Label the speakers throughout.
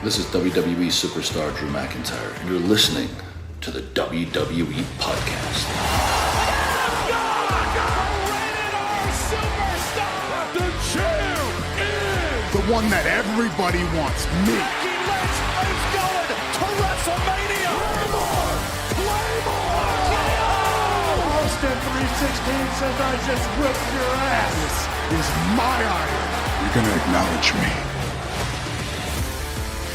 Speaker 1: This is WWE superstar Drew McIntyre, and you're listening to the WWE Podcast.
Speaker 2: The champ is
Speaker 3: the one that everybody wants, me.
Speaker 2: Becky Lynch is going to WrestleMania. Claymore!
Speaker 3: Austin 316 says I just whipped your ass. This is my iron. You're going to acknowledge me.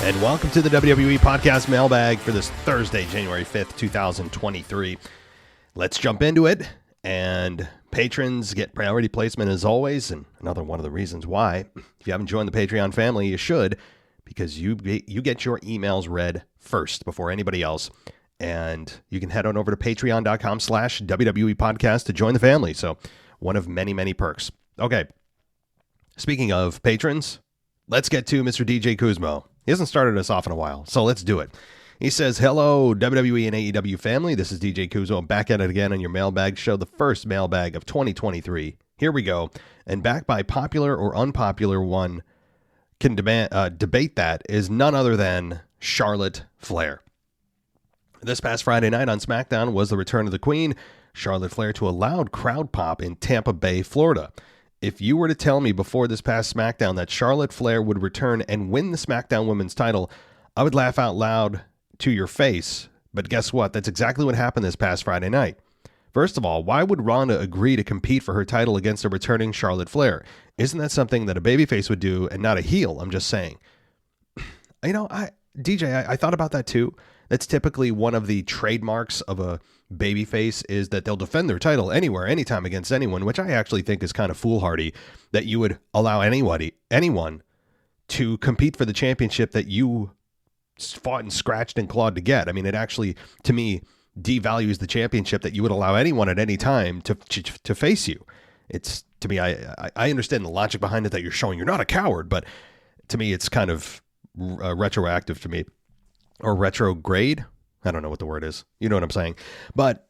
Speaker 4: And welcome to the WWE Podcast Mailbag for this Thursday, January 5th, 2023. Let's jump into it. And patrons get priority placement as always. And another one of the reasons why, if you haven't joined the Patreon family, you should, because you get your emails read first before anybody else. And you can head on over to patreon.com/WWE Podcast to join the family. So one of many, many perks. Okay. Speaking of patrons, let's get to Mr. DJ Kuzmo. He hasn't started us off in a while, so let's do it. He says, hello, WWE and AEW family. This is DJ Kuzmo. I'm back at it again on your mailbag show, the first mailbag of 2023. Here we go. And back by popular or unpopular one can debate that is none other than Charlotte Flair. This past Friday night on SmackDown was the return of the Queen, Charlotte Flair, to a loud crowd pop in Tampa Bay, Florida. If you were to tell me before this past SmackDown that Charlotte Flair would return and win the SmackDown Women's title, I would laugh out loud to your face. But guess what? That's exactly what happened this past Friday night. First of all, why would Ronda agree to compete for her title against a returning Charlotte Flair? Isn't that something that a babyface would do and not a heel? I'm just saying. You know, I thought about that too. That's typically one of the trademarks of a babyface is that they'll defend their title anywhere, anytime against anyone, which I actually think is kind of foolhardy that you would allow anyone to compete for the championship that you fought and scratched and clawed to get. I mean, it actually, to me, devalues the championship that you would allow anyone at any time to face you. It's, to me, I understand the logic behind it that you're showing you're not a coward, but to me, it's kind of retroactive to me. Or retrograde. I don't know what the word is. You know what I'm saying? But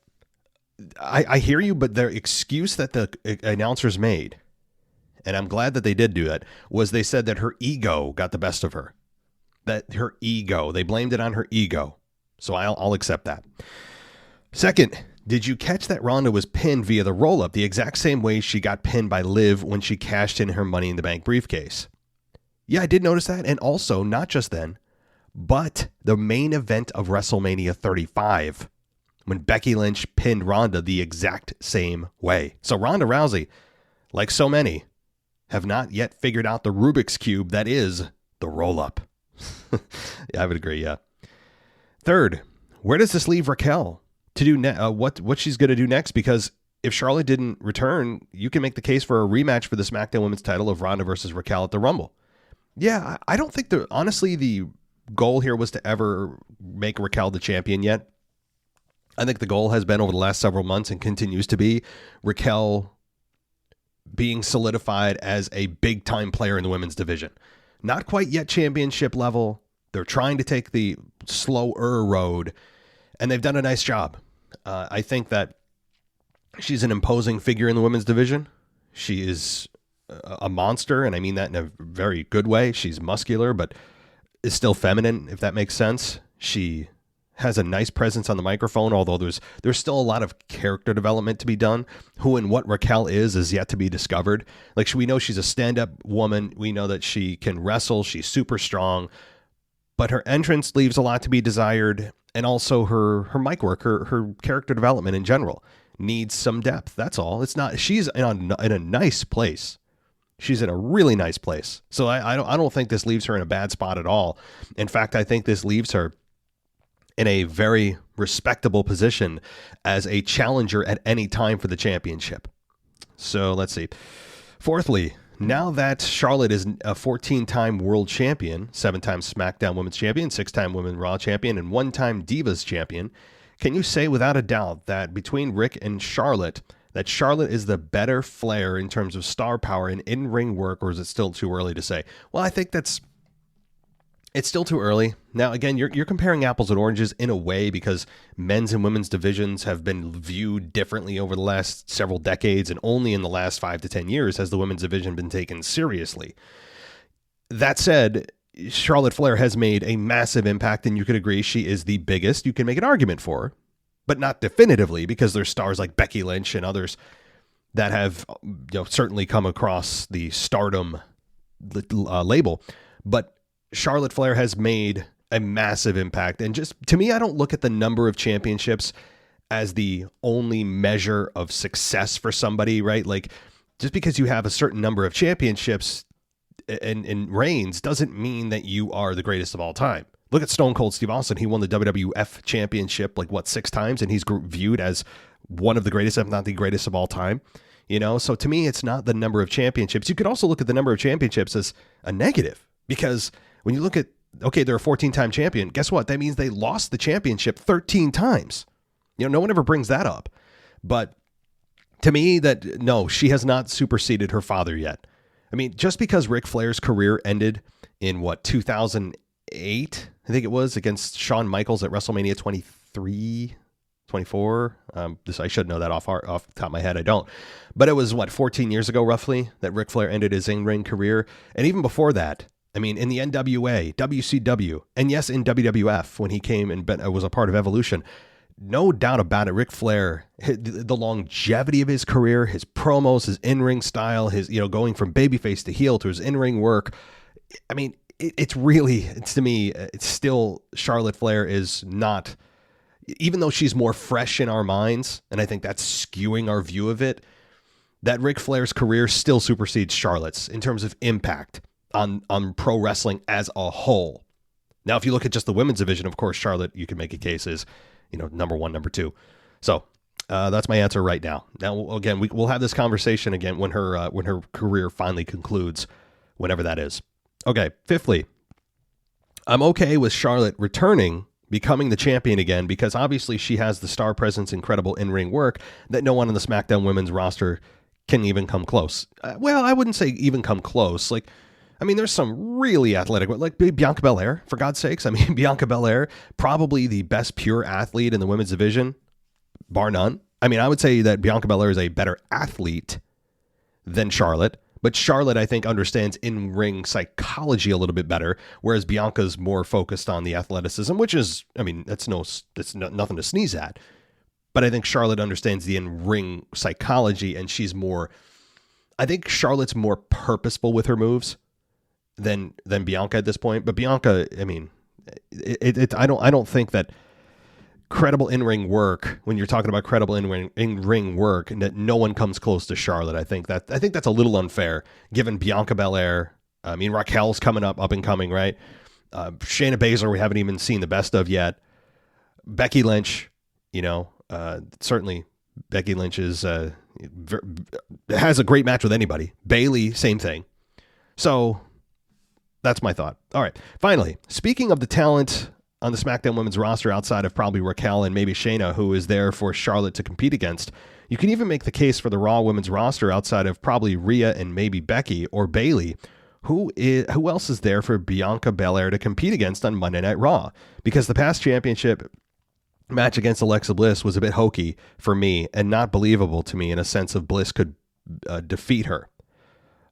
Speaker 4: I hear you, but their excuse that the announcers made, and I'm glad that they did do that, was they said that her ego got the best of her. That her ego. They blamed it on her ego. So I'll accept that. Second, did you catch that Ronda was pinned via the roll-up the exact same way she got pinned by Liv when she cashed in her Money in the Bank briefcase? Yeah, I did notice that. And also, not just then, but the main event of WrestleMania 35, when Becky Lynch pinned Ronda the exact same way. So Ronda Rousey, like so many, have not yet figured out the Rubik's Cube that is the roll-up. Yeah, I would agree, yeah. Third, where does this leave Raquel to do what she's going to do next? Because if Charlotte didn't return, you can make the case for a rematch for the SmackDown Women's title of Ronda versus Raquel at the Rumble. Yeah, I don't think honestly, the goal here was to ever make Raquel the champion yet. I think the goal has been over the last several months and continues to be Raquel being solidified as a big time player in the women's division. Not quite yet championship level. They're trying to take the slower road, and they've done a nice job. I think that she's an imposing figure in the women's division. She is a monster, and I mean that in a very good way. She's muscular, but is still feminine, if that makes sense. She has a nice presence on the microphone, although there's still a lot of character development to be done. Who and what Raquel is yet to be discovered. Like, we know she's a stand-up woman. We know that she can wrestle. She's super strong. But her entrance leaves a lot to be desired. And also her mic work, her character development in general needs some depth. That's all. It's not. She's in a nice place. She's in a really nice place. So I don't think this leaves her in a bad spot at all. In fact, I think this leaves her in a very respectable position as a challenger at any time for the championship. So let's see. Fourthly, now that Charlotte is a 14-time world champion, 7-time SmackDown Women's Champion, 6-time Women's Raw Champion, and 1-time Divas Champion, can you say without a doubt that between Rick and Charlotte, that Charlotte is the better Flair in terms of star power and in-ring work, or is it still too early to say? Well, I think it's still too early. Now, again, you're comparing apples and oranges in a way because men's and women's divisions have been viewed differently over the last several decades, and only in the last 5 to 10 years has the women's division been taken seriously. That said, Charlotte Flair has made a massive impact, and you could agree she is the biggest. You can make an argument for her, but not definitively, because there's stars like Becky Lynch and others that have certainly come across the stardom label. But Charlotte Flair has made a massive impact. And just to me, I don't look at the number of championships as the only measure of success for somebody, right? Like, just because you have a certain number of championships and reigns doesn't mean that you are the greatest of all time. Look at Stone Cold Steve Austin. He won the WWF championship 6 times, and he's viewed as one of the greatest, if not the greatest of all time. So to me, it's not the number of championships. You could also look at the number of championships as a negative, because when you look at, okay, they're a 14-time champion. Guess what? That means they lost the championship 13 times. No one ever brings that up. But to me, no, she has not superseded her father yet. I mean, just because Ric Flair's career ended in 2008, I think it was, against Shawn Michaels at WrestleMania 23, 24. I should know that off the top of my head. I don't. But it was 14 years ago, roughly, that Ric Flair ended his in-ring career. And even before that, I mean, in the NWA, WCW, and yes, in WWF, when he came and was a part of Evolution, no doubt about it, Ric Flair, the longevity of his career, his promos, his in-ring style, his, going from babyface to heel to his in-ring work. I mean, to me, it's still, Charlotte Flair is not, even though she's more fresh in our minds, and I think that's skewing our view of it, that Ric Flair's career still supersedes Charlotte's in terms of impact on pro wrestling as a whole. Now, if you look at just the women's division, of course, Charlotte, you can make a case, is number 1, number 2. So that's my answer right now. Now, again, we'll have this conversation again when her career finally concludes, whenever that is. Okay, fifthly, I'm okay with Charlotte returning, becoming the champion again, because obviously she has the star presence, incredible in-ring work that no one on the SmackDown women's roster can even come close. Well, I wouldn't say even come close. There's some really athletic, like Bianca Belair, for God's sakes. Bianca Belair, probably the best pure athlete in the women's division, bar none. I would say that Bianca Belair is a better athlete than Charlotte, but Charlotte, I think, understands in-ring psychology a little bit better, whereas Bianca's more focused on the athleticism, which is, that's nothing to sneeze at. But I think Charlotte understands the in-ring psychology, and I think Charlotte's more purposeful with her moves than Bianca at this point. But Bianca, I don't think that credible in-ring work, when you're talking about credible in-ring work, and that no one comes close to Charlotte. I think that's a little unfair, given Bianca Belair. Raquel's coming up and coming, right? Shayna Baszler, we haven't even seen the best of yet. Becky Lynch, certainly Becky Lynch has a great match with anybody. Bayley, same thing. So that's my thought. All right. Finally, speaking of the talent on the SmackDown women's roster outside of probably Raquel and maybe Shayna, who is there for Charlotte to compete against, you can even make the case for the Raw women's roster outside of probably Rhea and maybe Becky or Bayley. Who else is there for Bianca Belair to compete against on Monday Night Raw? Because the past championship match against Alexa Bliss was a bit hokey for me and not believable to me in a sense of Bliss could defeat her.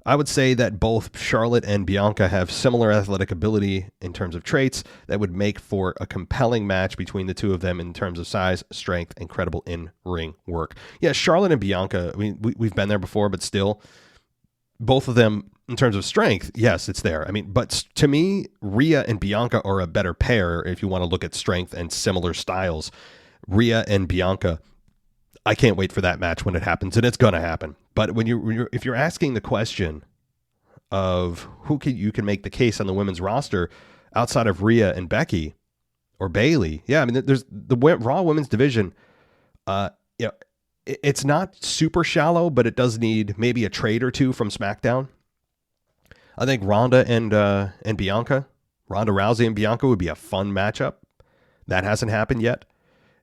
Speaker 4: I would say that both Charlotte and Bianca have similar athletic ability in terms of traits that would make for a compelling match between the two of them in terms of size, strength, and incredible in-ring work. Yeah, Charlotte and Bianca, we've been there before, but still, both of them, in terms of strength, yes, it's there. But to me, Rhea and Bianca are a better pair if you want to look at strength and similar styles. Rhea and Bianca, I can't wait for that match when it happens, and it's going to happen. But if you're asking the question of you can make the case on the women's roster outside of Rhea and Becky or Bayley, there's the Raw women's division. It's not super shallow, but it does need maybe a trade or two from SmackDown. I think Ronda and Bianca, Ronda Rousey and Bianca would be a fun matchup. That hasn't happened yet.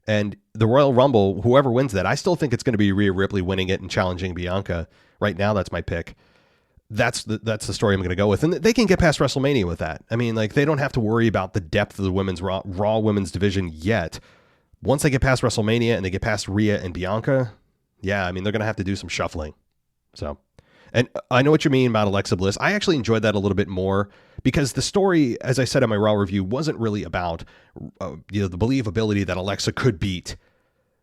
Speaker 4: And the Royal Rumble, whoever wins that, I still think it's going to be Rhea Ripley winning it and challenging Bianca. Right now, that's my pick. That's the story I'm going to go with. And they can get past WrestleMania with that. They don't have to worry about the depth of the women's Raw women's division yet. Once they get past WrestleMania and they get past Rhea and Bianca, they're going to have to do some shuffling. So, and I know what you mean about Alexa Bliss. I actually enjoyed that a little bit more because the story, as I said in my Raw review, wasn't really about the believability that Alexa could beat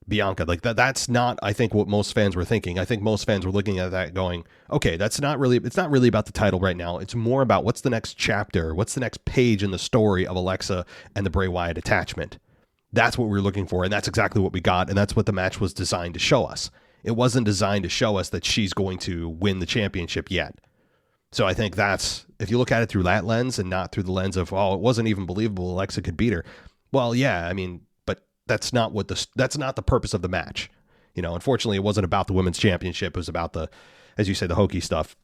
Speaker 4: Bianca. Like that's not, I think, what most fans were thinking. I think most fans were looking at that going, okay, it's not really about the title right now. It's more about what's the next chapter, what's the next page in the story of Alexa and the Bray Wyatt attachment. That's what we were looking for, and that's exactly what we got, and that's what the match was designed to show us. It wasn't designed to show us that she's going to win the championship yet. So I think that's, if you look at it through that lens and not through the lens of, oh, it wasn't even believable Alexa could beat her. Well, yeah, I mean, but that's not the purpose of the match. Unfortunately, it wasn't about the women's championship. It was about the, as you say, the hokey stuff.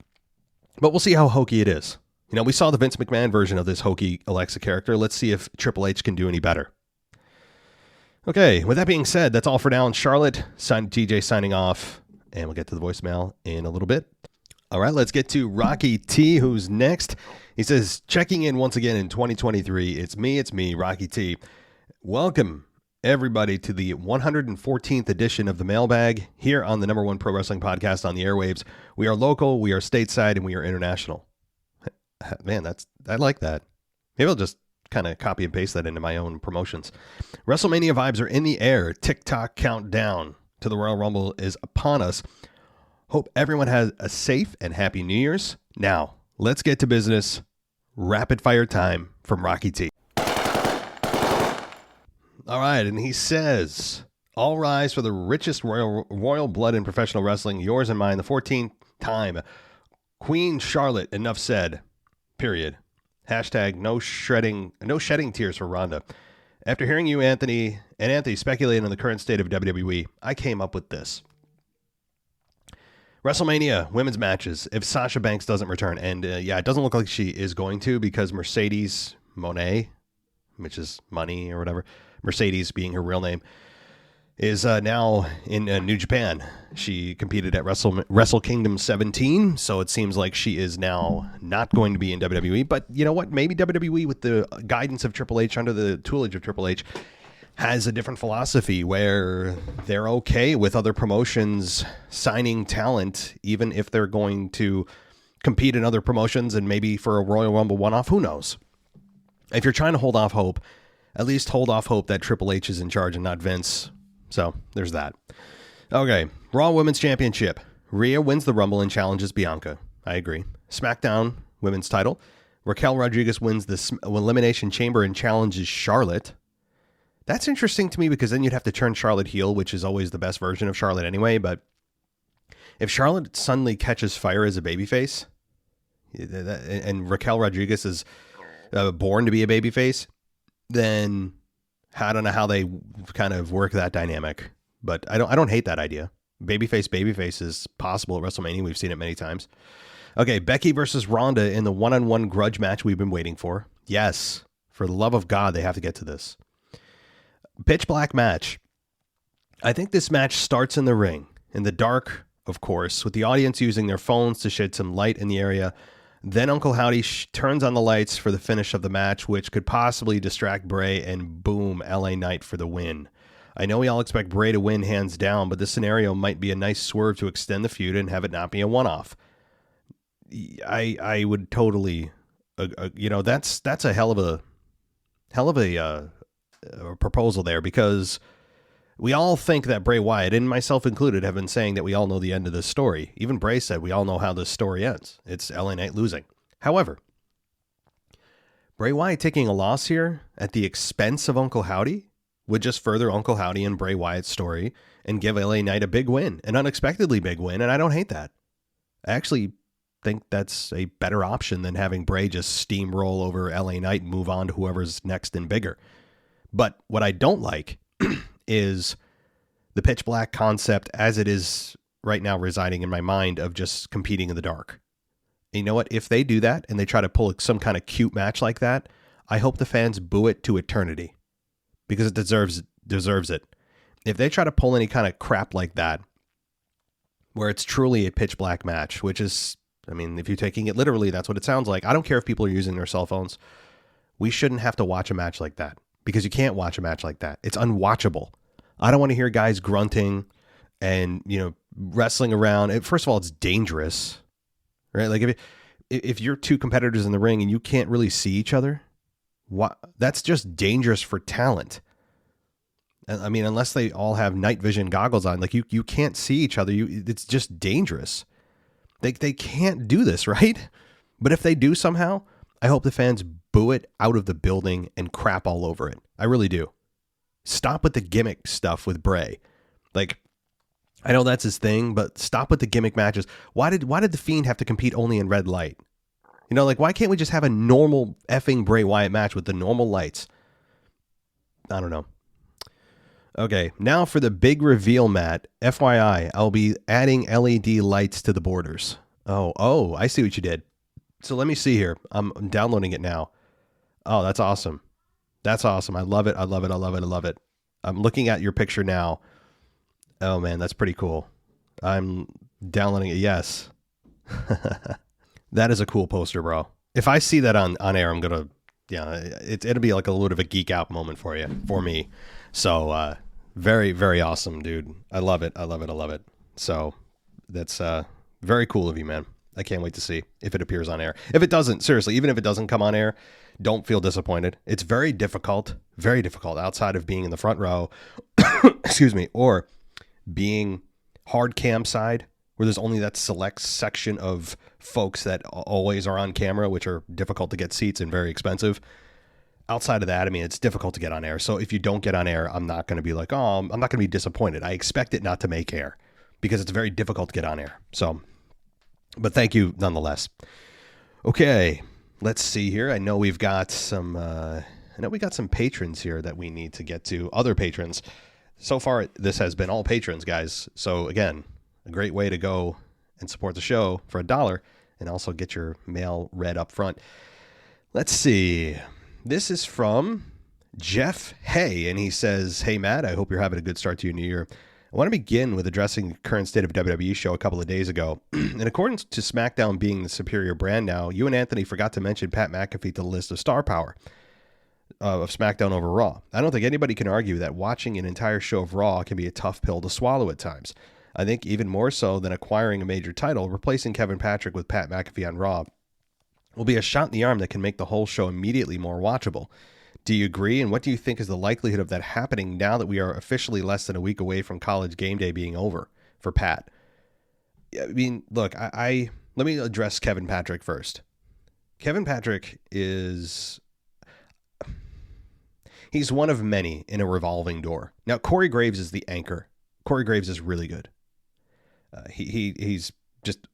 Speaker 4: But we'll see how hokey it is. We saw the Vince McMahon version of this hokey Alexa character. Let's see if Triple H can do any better. Okay, with that being said, that's all for now in Charlotte. TJ signing off, and we'll get to the voicemail in a little bit. All right, let's get to Rocky T, who's next. He says, checking in once again in 2023. It's me, Rocky T. Welcome, everybody, to the 114th edition of the Mailbag here on the #1 pro wrestling podcast on the airwaves. We are local, we are stateside, and we are international. Man, I like that. Maybe I'll just kind of copy and paste that into my own promotions. WrestleMania vibes are in the air. TikTok countdown to the Royal Rumble is upon us. Hope everyone has a safe and happy New Year's. Now, let's get to business. Rapid fire time from Rocky T. All right, and he says, all rise for the richest royal blood in professional wrestling, yours and mine, the 14th time. Queen Charlotte, enough said. Period. Hashtag no shedding tears for Ronda. After hearing you, Anthony speculate on the current state of WWE, I came up with this. WrestleMania women's matches. If Sasha Banks doesn't return, and it doesn't look like she is going to, because Mercedes Moné, which is money or whatever, Mercedes being her real name, is now in New Japan. She competed at Wrestle Kingdom 17, so it seems like she is now not going to be in WWE. But you know what? Maybe WWE, with the guidance of Triple H, under the tutelage of Triple H, has a different philosophy where they're okay with other promotions signing talent, even if they're going to compete in other promotions and maybe for a Royal Rumble one-off. Who knows? If you're trying to hold off hope, at least hold off hope that Triple H is in charge and not Vince. So there's that. Okay, Raw Women's Championship. Rhea wins the Rumble and challenges Bianca. I agree. SmackDown Women's title. Raquel Rodriguez wins the Elimination Chamber and challenges Charlotte. That's interesting to me, because then you'd have to turn Charlotte heel, which is always the best version of Charlotte anyway. But if Charlotte suddenly catches fire as a babyface, and Raquel Rodriguez is born to be a babyface, then I don't know how they kind of work that dynamic. But I don't hate that idea. Babyface is possible at WrestleMania. We've seen it many times. Okay, Becky versus Ronda in the one-on-one grudge match we've been waiting for. Yes, for the love of God, they have to get to this. Pitch black match. I think this match starts in the ring, in the dark, of course, with the audience using their phones to shed some light in the area. Then Uncle Howdy turns on the lights for the finish of the match, which could possibly distract Bray, and boom, LA Knight for the win. I know we all expect Bray to win hands down, but this scenario might be a nice swerve to extend the feud and have it not be a one-off. I would totally, that's a hell of a proposal there, because we all think that Bray Wyatt, and myself included, have been saying that we all know the end of this story. Even Bray said we all know how this story ends. It's LA Knight losing. However, Bray Wyatt taking a loss here at the expense of Uncle Howdy would just further Uncle Howdy and Bray Wyatt's story and give LA Knight a big win, an unexpectedly big win, and I don't hate that. I actually think that's a better option than having Bray just steamroll over LA Knight and move on to whoever's next and bigger. But what I don't like is the pitch black concept as it is right now residing in my mind of just competing in the dark. And you know what? If they do that and they try to pull some kind of cute match like that, I hope the fans boo it to eternity, because it deserves it. If they try to pull any kind of crap like that, where it's truly a pitch black match, which is, I mean, if you're taking it literally, that's what it sounds like. I don't care if people are using their cell phones. We shouldn't have to watch a match like that, because you can't watch a match like that. It's unwatchable. I don't want to hear guys grunting and, wrestling around. First of all, it's dangerous, right? Like, if you're two competitors in the ring and you can't really see each other, that's just dangerous for talent. I mean, unless they all have night vision goggles on, like you can't see each other. It's just dangerous. They can't do this, right? But if they do somehow, I hope the fans boo it out of the building and crap all over it. I really do. Stop with the gimmick stuff with Bray. Like, I know that's his thing, but stop with the gimmick matches. Why did the Fiend have to compete only in red light? You know, like, why can't we just have a normal effing Bray Wyatt match with the normal lights? I don't know. Okay, now for the big reveal, Matt. FYI, I'll be adding LED lights to the borders. Oh, I see what you did. So let me see here. I'm downloading it now. Oh, that's awesome. That's awesome. I love it. I love it. I love it. I love it. I'm looking at your picture now. Oh, man, that's pretty cool. I'm downloading it. Yes. That is a cool poster, bro. If I see that on air, I'm going to, it'll be like a little bit of a geek out moment for me. So, very, very awesome, dude. I love it. I love it. I love it. So that's very cool of you, man. I can't wait to see if it appears on air. If it doesn't, seriously, even if it doesn't come on air, don't feel disappointed. It's very difficult outside of being in the front row, excuse me, or being hard cam side where there's only that select section of folks that always are on camera, which are difficult to get seats and very expensive. Outside of that, I mean, it's difficult to get on air. So if you don't get on air, I'm not going to be like, oh, I'm not going to be disappointed. I expect it not to make air because it's very difficult to get on air. So, but thank you nonetheless. Okay, let's see here. I know we've got some patrons here that we need to get to. Other patrons. So far, this has been all patrons, guys. So again, a great way to go and support the show for $1 and also get your mail read up front. Let's see. This is from Jeff Hay, and he says, "Hey, Matt, I hope you're having a good start to your new year. I want to begin with addressing the current state of WWE show a couple of days ago. In accordance to SmackDown being the superior brand now, you and Anthony forgot to mention Pat McAfee to the list of star power of SmackDown over Raw. I don't think anybody can argue that watching an entire show of Raw can be a tough pill to swallow at times. I think even more so than acquiring a major title, replacing Kevin Patrick with Pat McAfee on Raw will be a shot in the arm that can make the whole show immediately more watchable. Do you agree? And what do you think is the likelihood of that happening now that we are officially less than a week away from College Game Day being over for Pat?" I mean, look, let me address Kevin Patrick first. Kevin Patrick he's one of many in a revolving door. Now, Corey Graves is the anchor. Corey Graves is really good. He's just,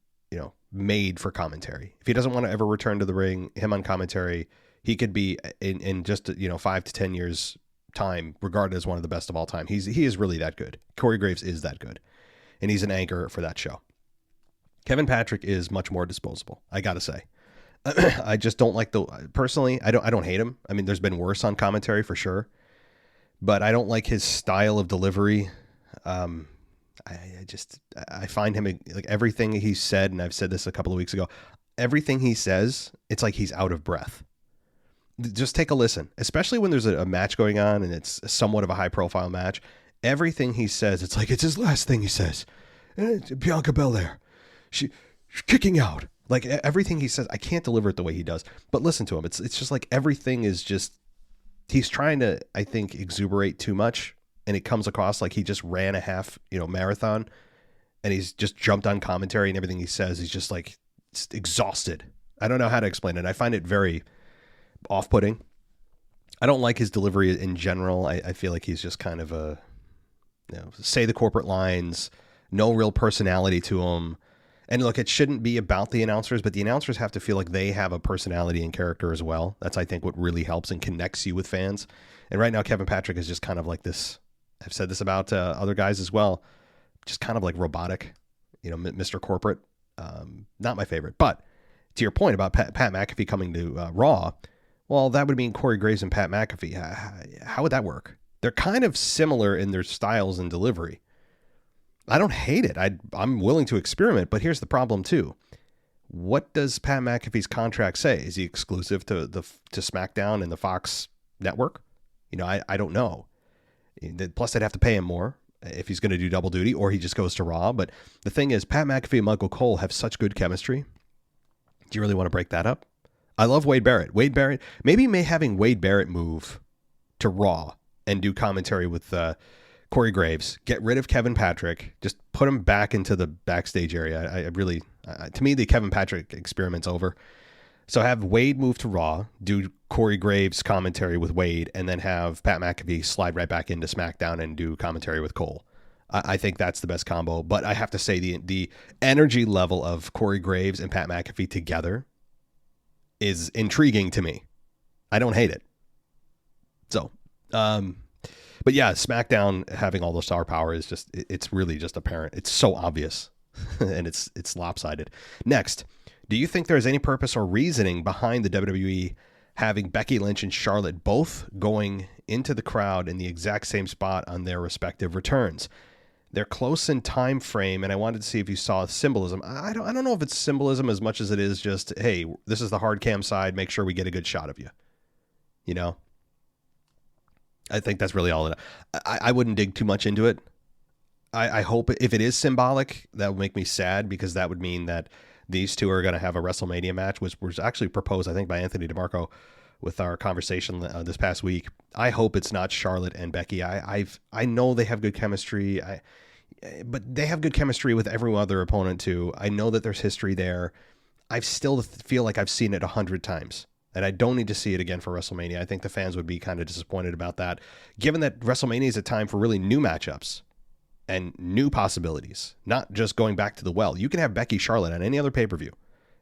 Speaker 4: made for commentary. If he doesn't want to ever return to the ring, him on commentary, he could be in just 5 to 10 years time regarded as one of the best of all time. He is really that good. Corey Graves is that good, and he's an anchor for that show. Kevin Patrick is much more disposable, I gotta say. I just don't like personally, I don't hate him. I mean, there's been worse on commentary for sure, but I don't like his style of delivery. I find him, like, everything he said, and I've said this a couple of weeks ago, everything he says, it's like he's out of breath. Just take a listen, especially when there's a match going on and it's somewhat of a high profile match. Everything he says, it's like it's his last thing he says. Bianca Belair, she's kicking out. Like, everything he says, I can't deliver it the way he does. But listen to him. It's just like everything is just, he's trying to, I think, exuberate too much. And it comes across like he just ran a half, marathon, and he's just jumped on commentary, and everything he says, he's just like exhausted. I don't know how to explain it. I find it very off-putting. I don't like his delivery in general. I feel like he's just kind of say the corporate lines, no real personality to him. And look, it shouldn't be about the announcers, but the announcers have to feel like they have a personality and character as well. That's, I think, what really helps and connects you with fans. And right now, Kevin Patrick is just kind of like this. I've said this about other guys as well. Just kind of like robotic, Mr. Corporate. Not my favorite. But to your point about Pat McAfee coming to Raw, well, that would mean Corey Graves and Pat McAfee. How would that work? They're kind of similar in their styles and delivery. I don't hate it. I'm willing to experiment, but here's the problem too. What does Pat McAfee's contract say? Is he exclusive to SmackDown and the Fox network? I don't know. Plus, they'd have to pay him more if he's going to do double duty, or he just goes to Raw. But the thing is, Pat McAfee and Michael Cole have such good chemistry. Do you really want to break that up? I love Wade Barrett. Maybe having Wade Barrett move to Raw and do commentary with Corey Graves, get rid of Kevin Patrick, just put him back into the backstage area. To me, the Kevin Patrick experiment's over. So have Wade move to Raw, do Corey Graves commentary with Wade, and then have Pat McAfee slide right back into SmackDown and do commentary with Cole. I think that's the best combo. But I have to say the energy level of Corey Graves and Pat McAfee together is intriguing to me. I don't hate it. So, but yeah, SmackDown having all the star power is just, it's really just apparent. It's so obvious and it's lopsided. Next, do you think there's any purpose or reasoning behind the WWE having Becky Lynch and Charlotte both going into the crowd in the exact same spot on their respective returns? They're close in time frame, and I wanted to see if you saw symbolism. I don't know if it's symbolism as much as it is just, hey, this is the hard cam side. Make sure we get a good shot of you. You know? I think that's really all. I wouldn't dig too much into it. I hope if it is symbolic, that would make me sad, because that would mean that these two are going to have a WrestleMania match, which was actually proposed, I think, by Anthony DeMarco with our conversation this past week. I hope it's not Charlotte and Becky. I know they have good chemistry. But they have good chemistry with every other opponent too. I know that there's history there. I still feel like I've seen it 100 times, and I don't need to see it again for WrestleMania. I think the fans would be kind of disappointed about that, given that WrestleMania is a time for really new matchups and new possibilities, not just going back to the well. You can have Becky Charlotte on any other pay-per-view.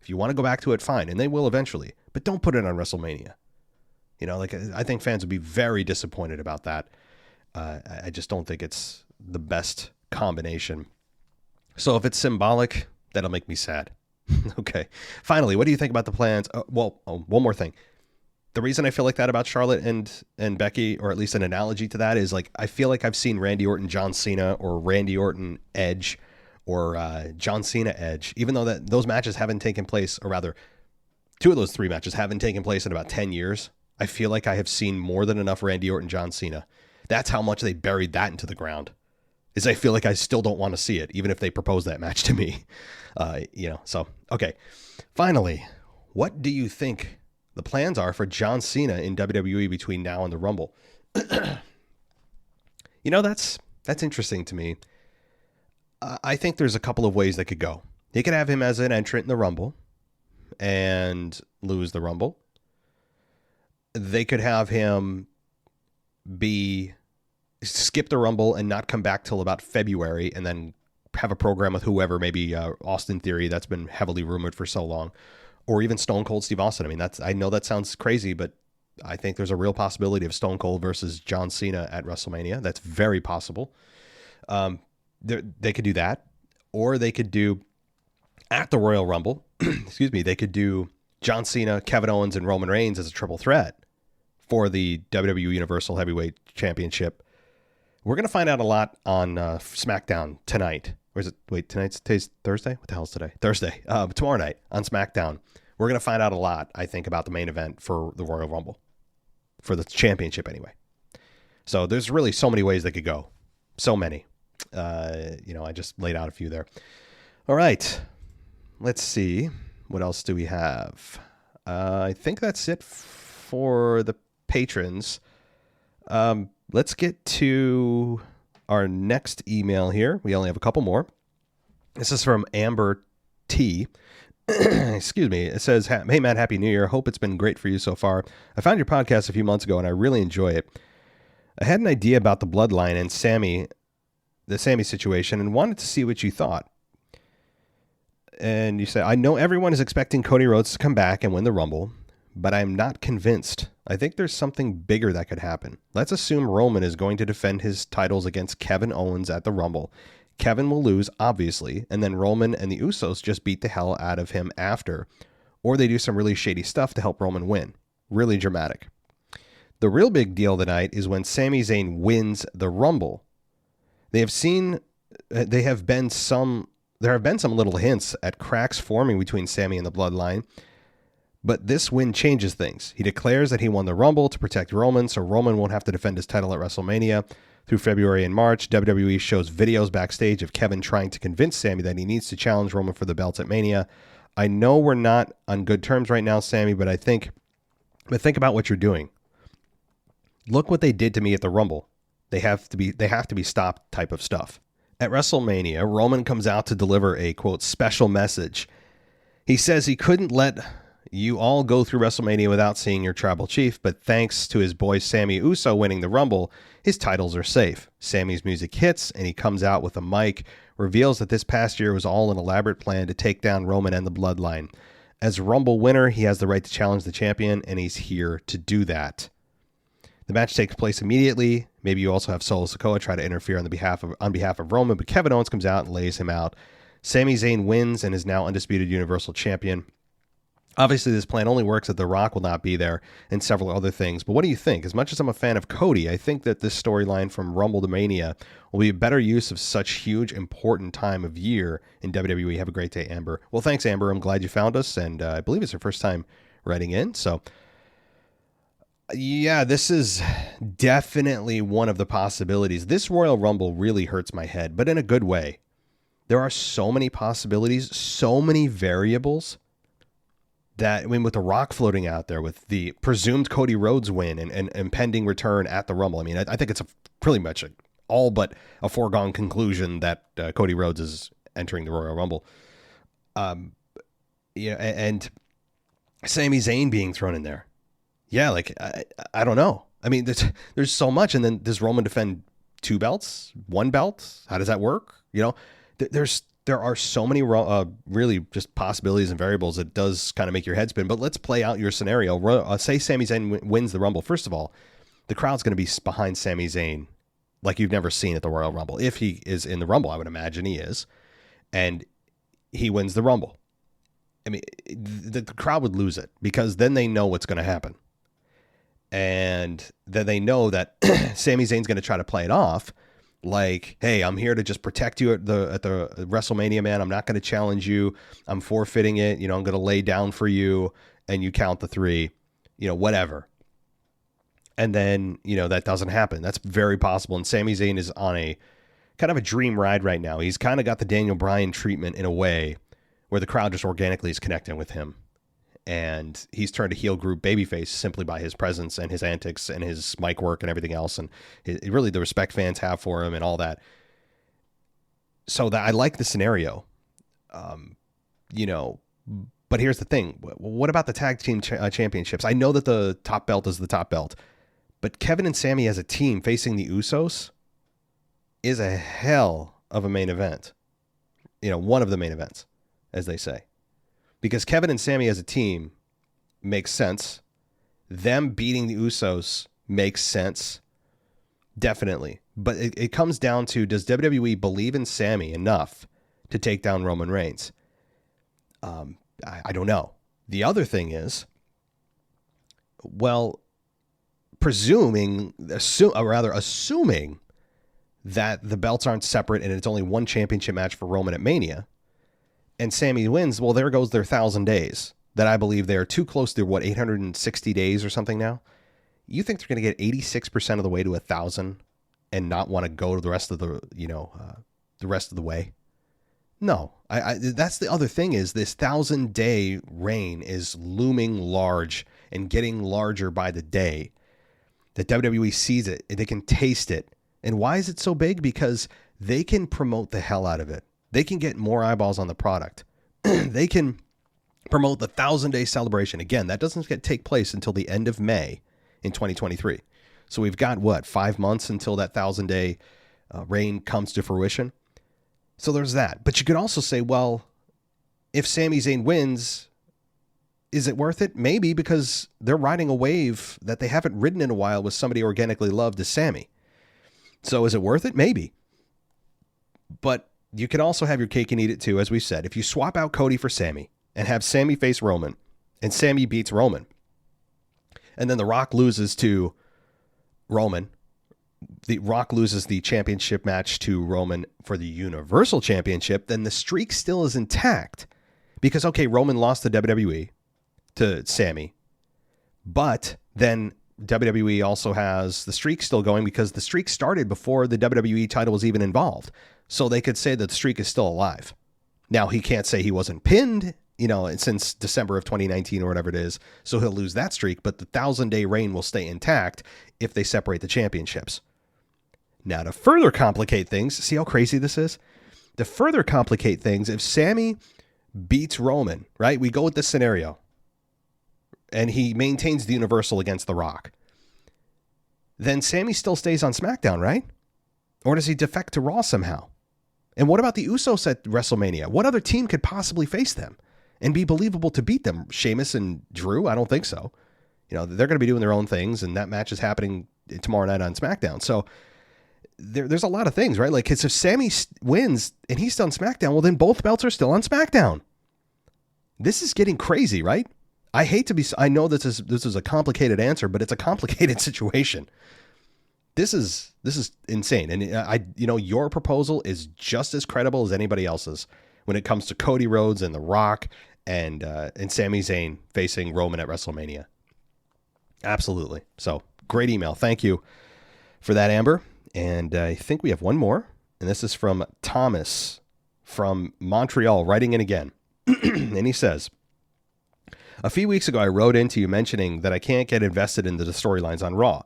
Speaker 4: If you want to go back to it, fine, and they will eventually, but don't put it on WrestleMania. You know, like, I think fans would be very disappointed about that. I just don't think it's the best combination. So if it's symbolic, that'll make me sad. Okay. Finally, what do you think about the plans? One more thing. The reason I feel like that about Charlotte and Becky, or at least an analogy to that, is like, I feel like I've seen Randy Orton, John Cena, or Randy Orton, Edge, or John Cena, Edge, even though those matches haven't taken place, or rather, two of those three matches haven't taken place in about 10 years. I feel like I have seen more than enough Randy Orton, John Cena. That's how much they buried that into the ground. Is I feel like I still don't want to see it, even if they propose that match to me. So, okay. Finally, what do you think the plans are for John Cena in WWE between now and the Rumble? That's interesting to me. I think there's a couple of ways that could go. They could have him as an entrant in the Rumble and lose the Rumble. They could have him skip the Rumble and not come back till about February, and then have a program with whoever, maybe Austin Theory, that's been heavily rumored for so long, or even Stone Cold Steve Austin. I mean, I know that sounds crazy, but I think there's a real possibility of Stone Cold versus John Cena at WrestleMania. That's very possible. They could do that, or they could do at the Royal Rumble, excuse me, they could do John Cena, Kevin Owens, and Roman Reigns as a triple threat for the WWE Universal Heavyweight Championship. We're going to find out a lot on SmackDown tonight. Or is it? Wait, today's Thursday? What the hell is today? Thursday. Tomorrow night on SmackDown. We're going to find out a lot, I think, about the main event for the Royal Rumble. For the championship, anyway. So there's really so many ways they could go. So many. I just laid out a few there. All right. Let's see. What else do we have? I think that's it for the patrons. Let's get to our next email here. We only have a couple more. This is from Amber T. Excuse me. It says, "Hey, Matt, Happy New Year. Hope it's been great for you so far. I found your podcast a few months ago, and I really enjoy it. I had an idea about the bloodline and the Sammy situation, and wanted to see what you thought." And you say, "I know everyone is expecting Cody Rhodes to come back and win the Rumble, but I'm not convinced. I think there's something bigger that could happen. Let's assume Roman is going to defend his titles against Kevin Owens at the Rumble. Kevin will lose, obviously, and then Roman and the Usos just beat the hell out of him after. Or they do some really shady stuff to help Roman win. Really dramatic. The real big deal tonight is when Sami Zayn wins the Rumble. There have been some little hints at cracks forming between Sami and the Bloodline, but this win changes things. He declares that he won the Rumble to protect Roman, so Roman won't have to defend his title at WrestleMania. Through February and March, WWE shows videos backstage of Kevin trying to convince Sami that he needs to challenge Roman for the belts at Mania. I know we're not on good terms right now, Sammy, but think about what you're doing. Look what they did to me at the Rumble. They have to be stopped type of stuff. At WrestleMania, Roman comes out to deliver a, quote, special message. He says he couldn't let you all go through WrestleMania without seeing your tribal chief, but thanks to his boy Sammy Uso winning the Rumble, his titles are safe. Sammy's music hits, and he comes out with a mic, reveals that this past year was all an elaborate plan to take down Roman and the Bloodline. As Rumble winner, he has the right to challenge the champion, and he's here to do that. The match takes place immediately. Maybe you also have Solo Sikoa try to interfere on behalf of Roman, but Kevin Owens comes out and lays him out. Sami Zayn wins and is now undisputed Universal Champion. Obviously, this plan only works if The Rock will not be there and several other things. But what do you think? As much as I'm a fan of Cody, I think that this storyline from Rumble to Mania will be a better use of such huge, important time of year in WWE. Have a great day, Amber. Well, thanks, Amber. I'm glad you found us, and I believe it's her first time writing in. So, yeah, this is definitely one of the possibilities. This Royal Rumble really hurts my head, but in a good way. There are so many possibilities, so many variables. That, I mean, with The Rock floating out there, with the presumed Cody Rhodes win and impending return at the Rumble, I mean, I think it's pretty much all but a foregone conclusion that Cody Rhodes is entering the Royal Rumble. Yeah, and Sami Zayn being thrown in there. Yeah, like, I don't know. I mean, there's so much, and then does Roman defend 2 belts, 1 belt? How does that work? You know, there are so many really just possibilities and variables that does kind of make your head spin. But let's play out your scenario. Say Sami Zayn wins the Rumble. First of all, the crowd's going to be behind Sami Zayn like you've never seen at the Royal Rumble. If he is in the Rumble, I would imagine he is. And he wins the Rumble. I mean, the crowd would lose it because then they know what's going to happen. And then they know that Sami Zayn's going to try to play it off. Like, hey, I'm here to just protect you at the WrestleMania, man. I'm not going to challenge you. I'm forfeiting it. You know, I'm going to lay down for you, and you count the 3. You know, whatever. And then, you know, that doesn't happen. That's very possible. And Sami Zayn is on a kind of a dream ride right now. He's kind of got the Daniel Bryan treatment in a way where the crowd just organically is connecting with him. And he's turned a heel group babyface simply by his presence and his antics and his mic work and everything else. And really the respect fans have for him and all that. So that I like the scenario, you know, but here's the thing. What about the tag team championships? I know that the top belt is the top belt, but Kevin and Sami as a team facing the Usos is a hell of a main event. You know, one of the main events, as they say. Because Kevin and Sami as a team makes sense. Them beating the Usos makes sense. Definitely. But it comes down to, does WWE believe in Sami enough to take down Roman Reigns? I don't know. The other thing is, well, assuming that the belts aren't separate and it's only one championship match for Roman at Mania, and Sami wins, well, there goes their 1,000 days that I believe they are too close to, 860 days or something now? You think they're going to get 86% of the way to 1,000 and not want to go to the rest of the rest of the way? No, that's the other thing is this 1,000-day reign is looming large and getting larger by the day. That WWE sees it, they can taste it. And why is it so big? Because they can promote the hell out of it. They can get more eyeballs on the product. They can promote the 1,000-day celebration. Again, that doesn't take place until the end of May in 2023. So we've got, 5 months until that 1,000-day reign comes to fruition. So there's that. But you could also say, well, if Sami Zayn wins, is it worth it? Maybe, because they're riding a wave that they haven't ridden in a while with somebody organically loved as Sami. So is it worth it? Maybe. But you can also have your cake and eat it too, as we said. If you swap out Cody for Sami and have Sami face Roman and Sami beats Roman, and then The Rock loses to Roman, The Rock loses the championship match to Roman for the Universal Championship, then the streak still is intact. Because, okay, Roman lost to WWE to Sami, but then WWE also has the streak still going because the streak started before the WWE title was even involved. So they could say that the streak is still alive. Now, he can't say he wasn't pinned since December of 2019 or whatever it is. So he'll lose that streak, but the 1,000-day reign will stay intact if they separate the championships. Now, to further complicate things, see how crazy this is? To further complicate things, if Sami beats Roman, right? We go with this scenario, and he maintains the Universal against The Rock. Then Sami still stays on SmackDown, right? Or does he defect to Raw somehow? And what about the Usos at WrestleMania? What other team could possibly face them and be believable to beat them? Sheamus and Drew? I don't think so. They're going to be doing their own things, and that match is happening tomorrow night on SmackDown. So there's a lot of things, right? Like, because if Sami wins and he's still on SmackDown, well, then both belts are still on SmackDown. This is getting crazy, right? I know this is a complicated answer, but it's a complicated situation. This is insane. And your proposal is just as credible as anybody else's when it comes to Cody Rhodes and The Rock and Sami Zayn facing Roman at WrestleMania. Absolutely. So great email. Thank you for that, Amber. And I think we have one more, and this is from Thomas from Montreal, writing in again. And he says, a few weeks ago, I wrote into you mentioning that I can't get invested into the storylines on Raw.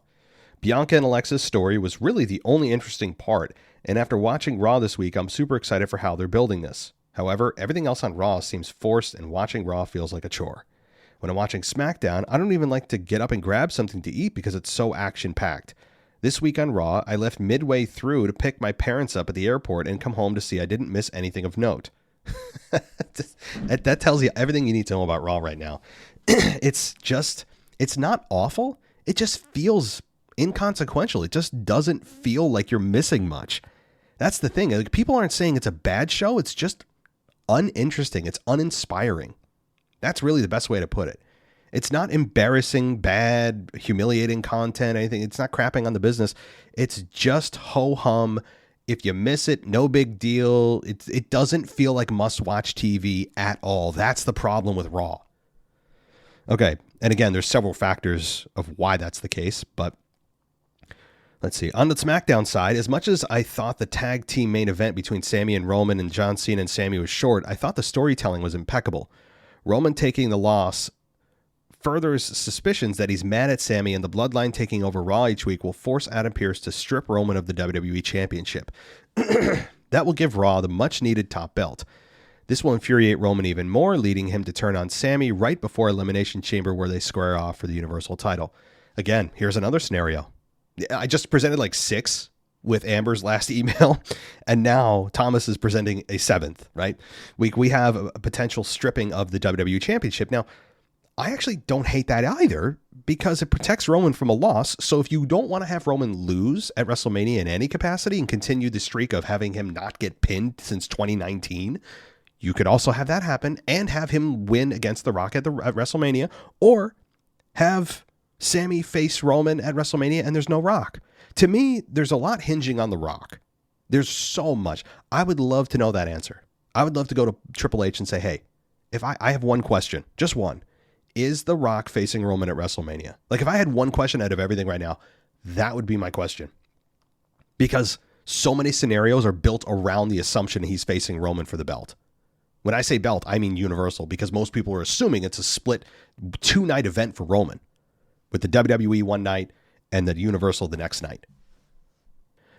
Speaker 4: Bianca and Alexa's story was really the only interesting part, and after watching Raw this week, I'm super excited for how they're building this. However, everything else on Raw seems forced, and watching Raw feels like a chore. When I'm watching SmackDown, I don't even like to get up and grab something to eat because it's so action-packed. This week on Raw, I left midway through to pick my parents up at the airport and come home to see I didn't miss anything of note. That tells you everything you need to know about Raw right now. It's not awful. It just feels inconsequential. It just doesn't feel like you're missing much. That's the thing. Like, people aren't saying it's a bad show. It's just uninteresting. It's uninspiring. That's really the best way to put it. It's not embarrassing, bad, humiliating content, anything. It's not crapping on the business. It's just ho-hum. If you miss it, no big deal. It doesn't feel like must-watch TV at all. That's the problem with Raw. Okay, and again, there's several factors of why that's the case, but let's see. On the SmackDown side, as much as I thought the tag team main event between Sami and Roman and John Cena and Sami was short, I thought the storytelling was impeccable. Roman taking the loss furthers suspicions that he's mad at Sami, and the Bloodline taking over Raw each week will force Adam Pearce to strip Roman of the WWE Championship. That will give Raw the much-needed top belt. This will infuriate Roman even more, leading him to turn on Sami right before Elimination Chamber, where they square off for the Universal title. Again, here's another scenario. I just presented like 6 with Amber's last email, and now Thomas is presenting a 7th, right? We have a potential stripping of the WWE Championship. Now, I actually don't hate that either, because it protects Roman from a loss. So if you don't want to have Roman lose at WrestleMania in any capacity and continue the streak of having him not get pinned since 2019, you could also have that happen and have him win against The Rock at WrestleMania, or have Sami face Roman at WrestleMania and there's no Rock. To me, there's a lot hinging on The Rock. There's so much. I would love to know that answer. I would love to go to Triple H and say, hey, if I have one question, just one. Is The Rock facing Roman at WrestleMania? Like, if I had one question out of everything right now, that would be my question. Because so many scenarios are built around the assumption he's facing Roman for the belt. When I say belt, I mean Universal, because most people are assuming it's a split 2-night event for Roman, with the WWE one night and the Universal the next night.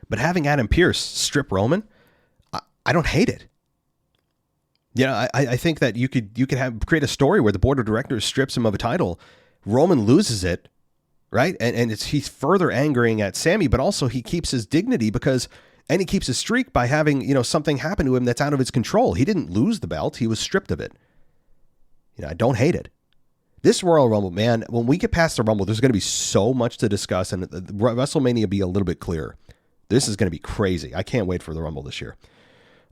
Speaker 4: But having Adam Pearce strip Roman, I don't hate it. Yeah, I think that you could create a story where the board of directors strips him of a title, Roman loses it, right? And he's further angering at Sami, but also he keeps his dignity and he keeps his streak by having, something happen to him that's out of his control. He didn't lose the belt, he was stripped of it. I don't hate it. This Royal Rumble, man, when we get past the Rumble, there's going to be so much to discuss, and WrestleMania will be a little bit clearer. This is going to be crazy. I can't wait for the Rumble this year.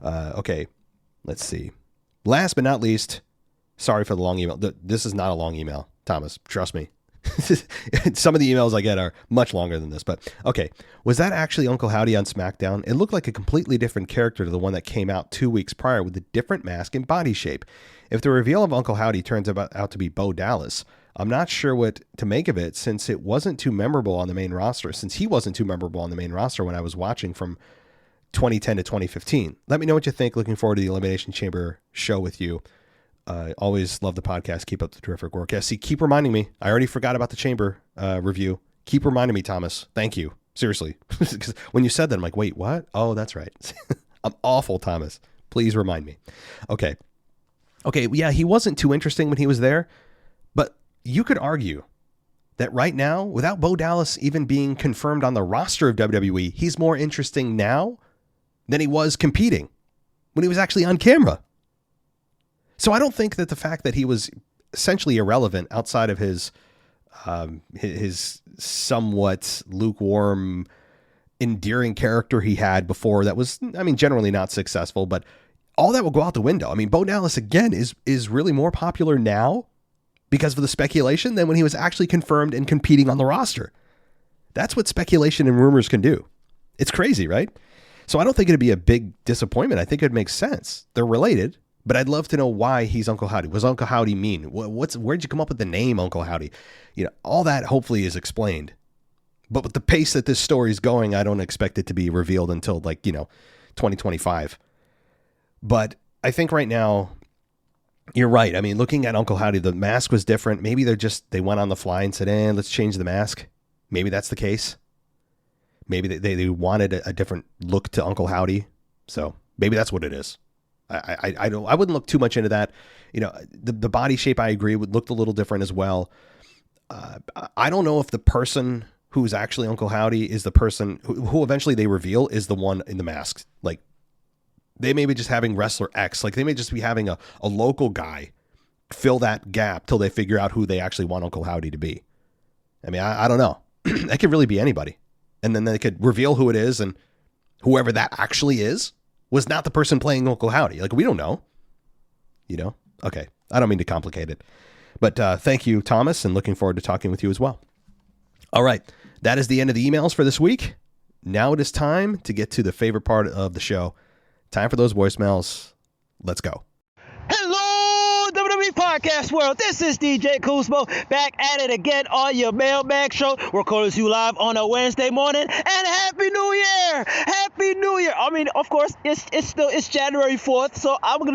Speaker 4: Okay, let's see. Last but not least, sorry for the long email. This is not a long email, Thomas. Trust me. Some of the emails I get are much longer than this, but okay. Was that actually Uncle Howdy on SmackDown? It looked like a completely different character to the one that came out 2 weeks prior with a different mask and body shape. If the reveal of Uncle Howdy turns out to be Bo Dallas, I'm not sure what to make of it, since he wasn't too memorable on the main roster when I was watching from 2010 to 2015. Let me know what you think. Looking forward to the Elimination Chamber show with you. Always love the podcast. Keep up the terrific work. Yeah, see, keep reminding me. I already forgot about the Chamber review. Keep reminding me, Thomas. Thank you. Seriously. Because when you said that, I'm like, wait, what? Oh, that's right. I'm awful, Thomas. Please remind me. Okay, yeah, he wasn't too interesting when he was there, but you could argue that right now, without Bo Dallas even being confirmed on the roster of WWE, he's more interesting now than he was competing when he was actually on camera. So I don't think that the fact that he was essentially irrelevant outside of his somewhat lukewarm, endearing character he had before that was, I mean, generally not successful, but all that will go out the window. I mean, Bo Dallas, again, is really more popular now because of the speculation than when he was actually confirmed and competing on the roster. That's what speculation and rumors can do. It's crazy, right? So I don't think it'd be a big disappointment. I think it makes sense. They're related, but I'd love to know why he's Uncle Howdy. What does Uncle Howdy mean? Where'd you come up with the name Uncle Howdy? All that hopefully is explained. But with the pace that this story is going, I don't expect it to be revealed until 2025. But I think right now, you're right. I mean, looking at Uncle Howdy, the mask was different. Maybe they went on the fly and said, let's change the mask. Maybe that's the case. Maybe they wanted a different look to Uncle Howdy. So maybe that's what it is. I wouldn't look too much into that. The body shape, I agree, looked a little different as well. I don't know if the person who's actually Uncle Howdy is the person who eventually they reveal is the one in the mask. Like, they may be just having wrestler X. Like, they may just be having a local guy fill that gap till they figure out who they actually want Uncle Howdy to be. I mean, I don't know. That could really be anybody. And then they could reveal who it is, and whoever that actually is was not the person playing Uncle Howdy. Like, we don't know. Okay. I don't mean to complicate it. But thank you, Thomas, and looking forward to talking with you as well. All right. That is the end of the emails for this week. Now it is time to get to the favorite part of the show. Time for those voicemails. Let's go.
Speaker 5: Hello, WWE Podcast World. This is DJ Kuzmo back at it again on your Mailbag show. We're calling you live on a Wednesday morning. And Happy New Year! Happy New Year! I mean, of course, it's January 4th, so we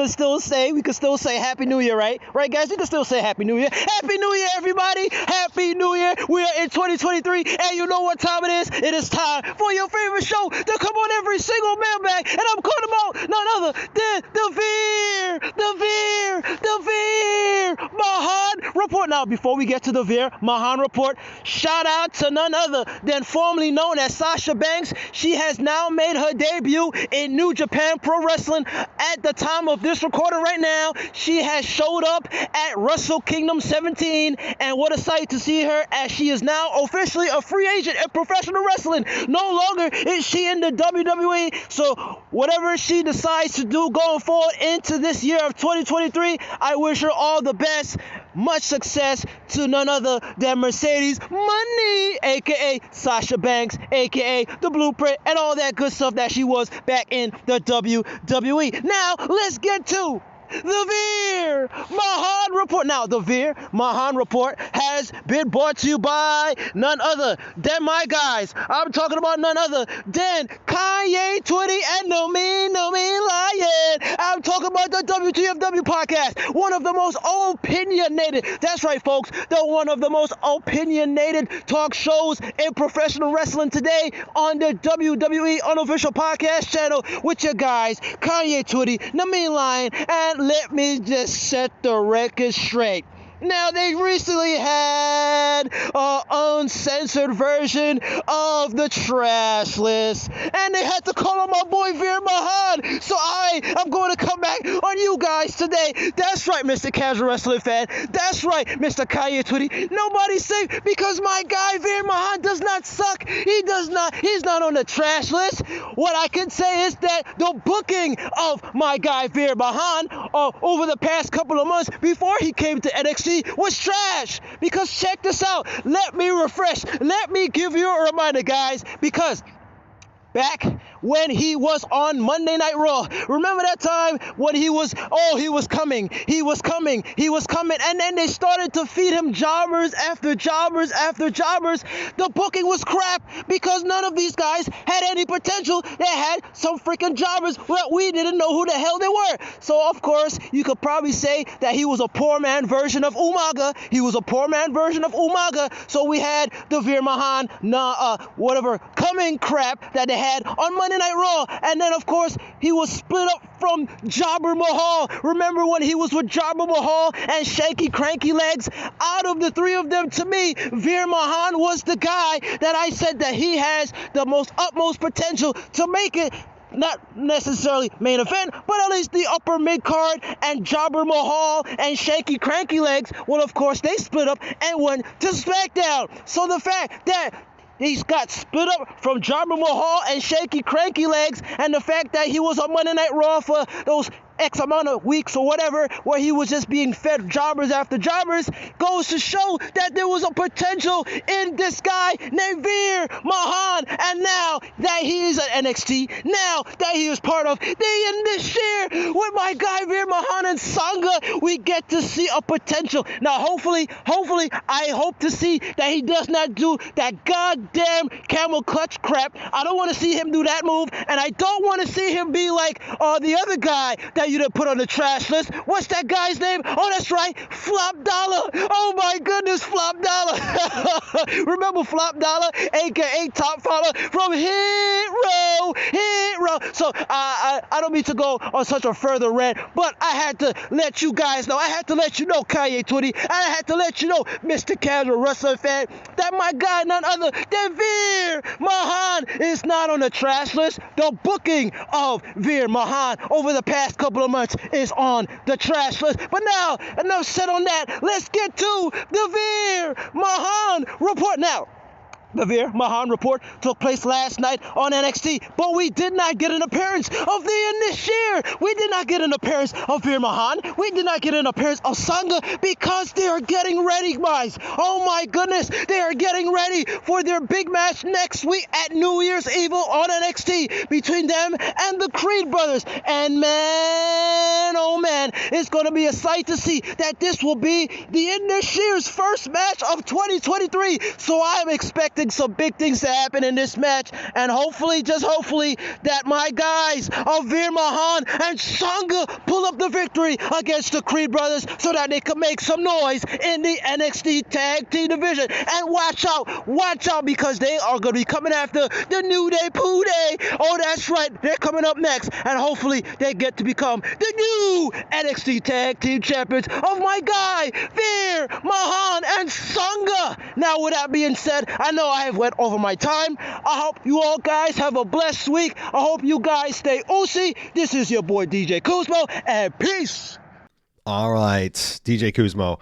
Speaker 5: can still say Happy New Year, right? Right, guys? We can still say Happy New Year. Happy New Year, everybody! Happy New Year! We are in 2023, and you know what time it is? It is time for your favorite show to come on every single mailbag, and I'm calling about none other than the Veer Mahan Report. Now, before we get to the Veer Mahan Report, shout out to none other than formerly known as Sasha Banks. She has now made her debut in New Japan Pro Wrestling. At the time of this recording right now, she has showed up at Wrestle Kingdom 17, and what a sight to see her, as she is now officially a free agent in professional wrestling. No longer is she in the WWE, so whatever she decides to do going forward into this year of 2023, I wish her all the best. Much success to none other than Mercedes Money, a.k.a. Sasha Banks, a.k.a. The Blueprint, and all that good stuff that she was back in the WWE. Now, let's get to the Veer Mahan Report. Now, the Veer Mahan Report has been brought to you by none other than my guys. I'm talking about none other than Kanye, Twitty, and No Mean Lion. I'm talking about the WTFW podcast, one of the most opinionated, that's right, folks, one of the most opinionated talk shows in professional wrestling today on the WWE Unofficial Podcast channel with your guys, Kanye, Twitty, No Mean Lion, and let me just set the record straight. Now, they recently had an uncensored version of the trash list, and they had to call on my boy Veer Mahan, so I am going to come back on you guys today. That's right, Mr. Casual Wrestling Fan. That's right, Mr. Kanye Twitty. Nobody's safe because my guy Veer Mahan does not suck. He's not on the trash list. What I can say is that the booking of my guy Veer Mahan over the past couple of months before he came to NXT was trash. Because check this out. Let me refresh. Let me give you a reminder, guys. Because back when he was on Monday Night Raw. Remember that time when he was coming, and then they started to feed him jobbers after jobbers after jobbers. The booking was crap because none of these guys had any potential. They had some freaking jobbers that we didn't know who the hell they were. So of course, you could probably say that he was a poor man version of Umaga. So we had the Veer Mahan, whatever coming crap that they had on Monday Night Raw. And then of course, he was split up from Jobber Mahal. Remember when he was with Jobber Mahal and Shaky Cranky Legs? Out of the three of them, to me, Veer Mahan was the guy that I said that he has the utmost potential to make it. Not necessarily main event, but at least the upper mid card. And Jobber Mahal and Shaky Cranky Legs, well, of course, they split up and went to SmackDown. So the fact that he's got split up from Jobber Mahal and Shaky Cranky Legs, and the fact that he was on Monday Night Raw for those X amount of weeks or whatever, where he was just being fed jobbers after jobbers, goes to show that there was a potential in this guy named Veer Mahan. And now that he is at NXT, now that he is part of the In This Year with my guy Veer Mahan and Sangha, we get to see a potential. Now hopefully, I hope to see that he does not do that goddamn camel clutch crap. I don't want to see him do that move, and I don't want to see him be like the other guy that you done put on the trash list. What's that guy's name? Oh, that's right, Flop Dollar. Oh my goodness, Flop Dollar. Remember Flop Dollar, aka Top Follower from Hit Row. So I don't mean to go on such a further rant, but I had to let you guys know. I had to let you know, Kanye Twitty. I had to let you know, Mr. Casual Wrestling fan, that my guy, none other than Veer Mahan, is not on the trash list. The booking of Veer Mahan over the past couple of months is on the trash list. But now, enough said on that. Let's get to the Veer Mahan report. Now, the Veer Mahan report took place last night on NXT, but we did not get an appearance of the In This Year. We did not get an appearance of Veer Mahan. We did not get an appearance of Sangha because they are getting ready, guys. Oh my goodness, they are getting ready for their big match next week at New Year's Eve on NXT between them and the Creed brothers. And man, oh man, it's going to be a sight to see that this will be the In This Year's first match of 2023. So I am expecting some big things to happen in this match, and hopefully, just hopefully, that my guys of Veer Mahan and Sangha pull up the victory against the Creed brothers so that they can make some noise in the NXT Tag Team division. And watch out, because they are going to be coming after the New Day Poo Day. Oh, that's right, they're coming up next, and hopefully they get to become the new NXT Tag Team champions of my guy Veer Mahan and Sangha. Now, with that being said, I know I have went over my time. I hope you all guys have a blessed week. I hope you guys stay oozy. This is your boy DJ Kuzmo, and peace.
Speaker 4: All right, DJ Kuzmo,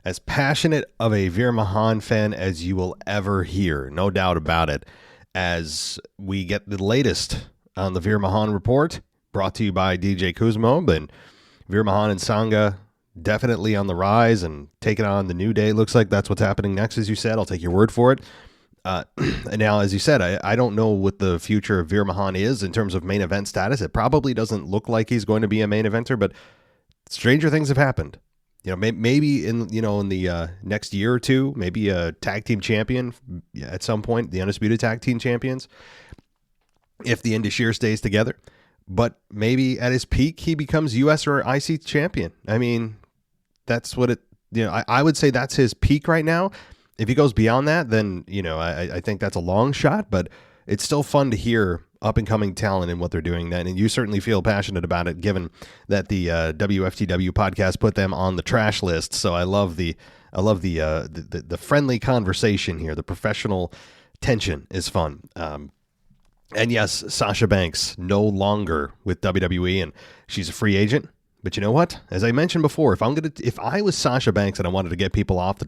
Speaker 4: as passionate of a Veer Mahan fan as you will ever hear, no doubt about it, as we get the latest on the Veer Mahan report, brought to you by DJ Kuzmo. But Veer Mahan and Sangha definitely on the rise and taking on the New Day. Looks like that's what's happening next, as you said. I'll take your word for it. And now, as you said, I don't know what the future of Veer Mahan is in terms of main event status. It probably doesn't look like he's going to be a main eventer, but stranger things have happened. You know, maybe in the next year or two, maybe a tag team champion at some point, the Undisputed Tag Team Champions, if the In This Year stays together. But maybe at his peak, he becomes U.S. or IC champion. I mean, that's what I would say that's his peak right now. If he goes beyond that, then, I think that's a long shot, but it's still fun to hear up-and-coming talent and what they're doing then. And you certainly feel passionate about it, given that the WFTW podcast put them on the trash list. So I love the friendly conversation here. The professional tension is fun. And yes, Sasha Banks no longer with WWE, and she's a free agent. But you know what? As I mentioned before, if I was Sasha Banks and I wanted to get people off the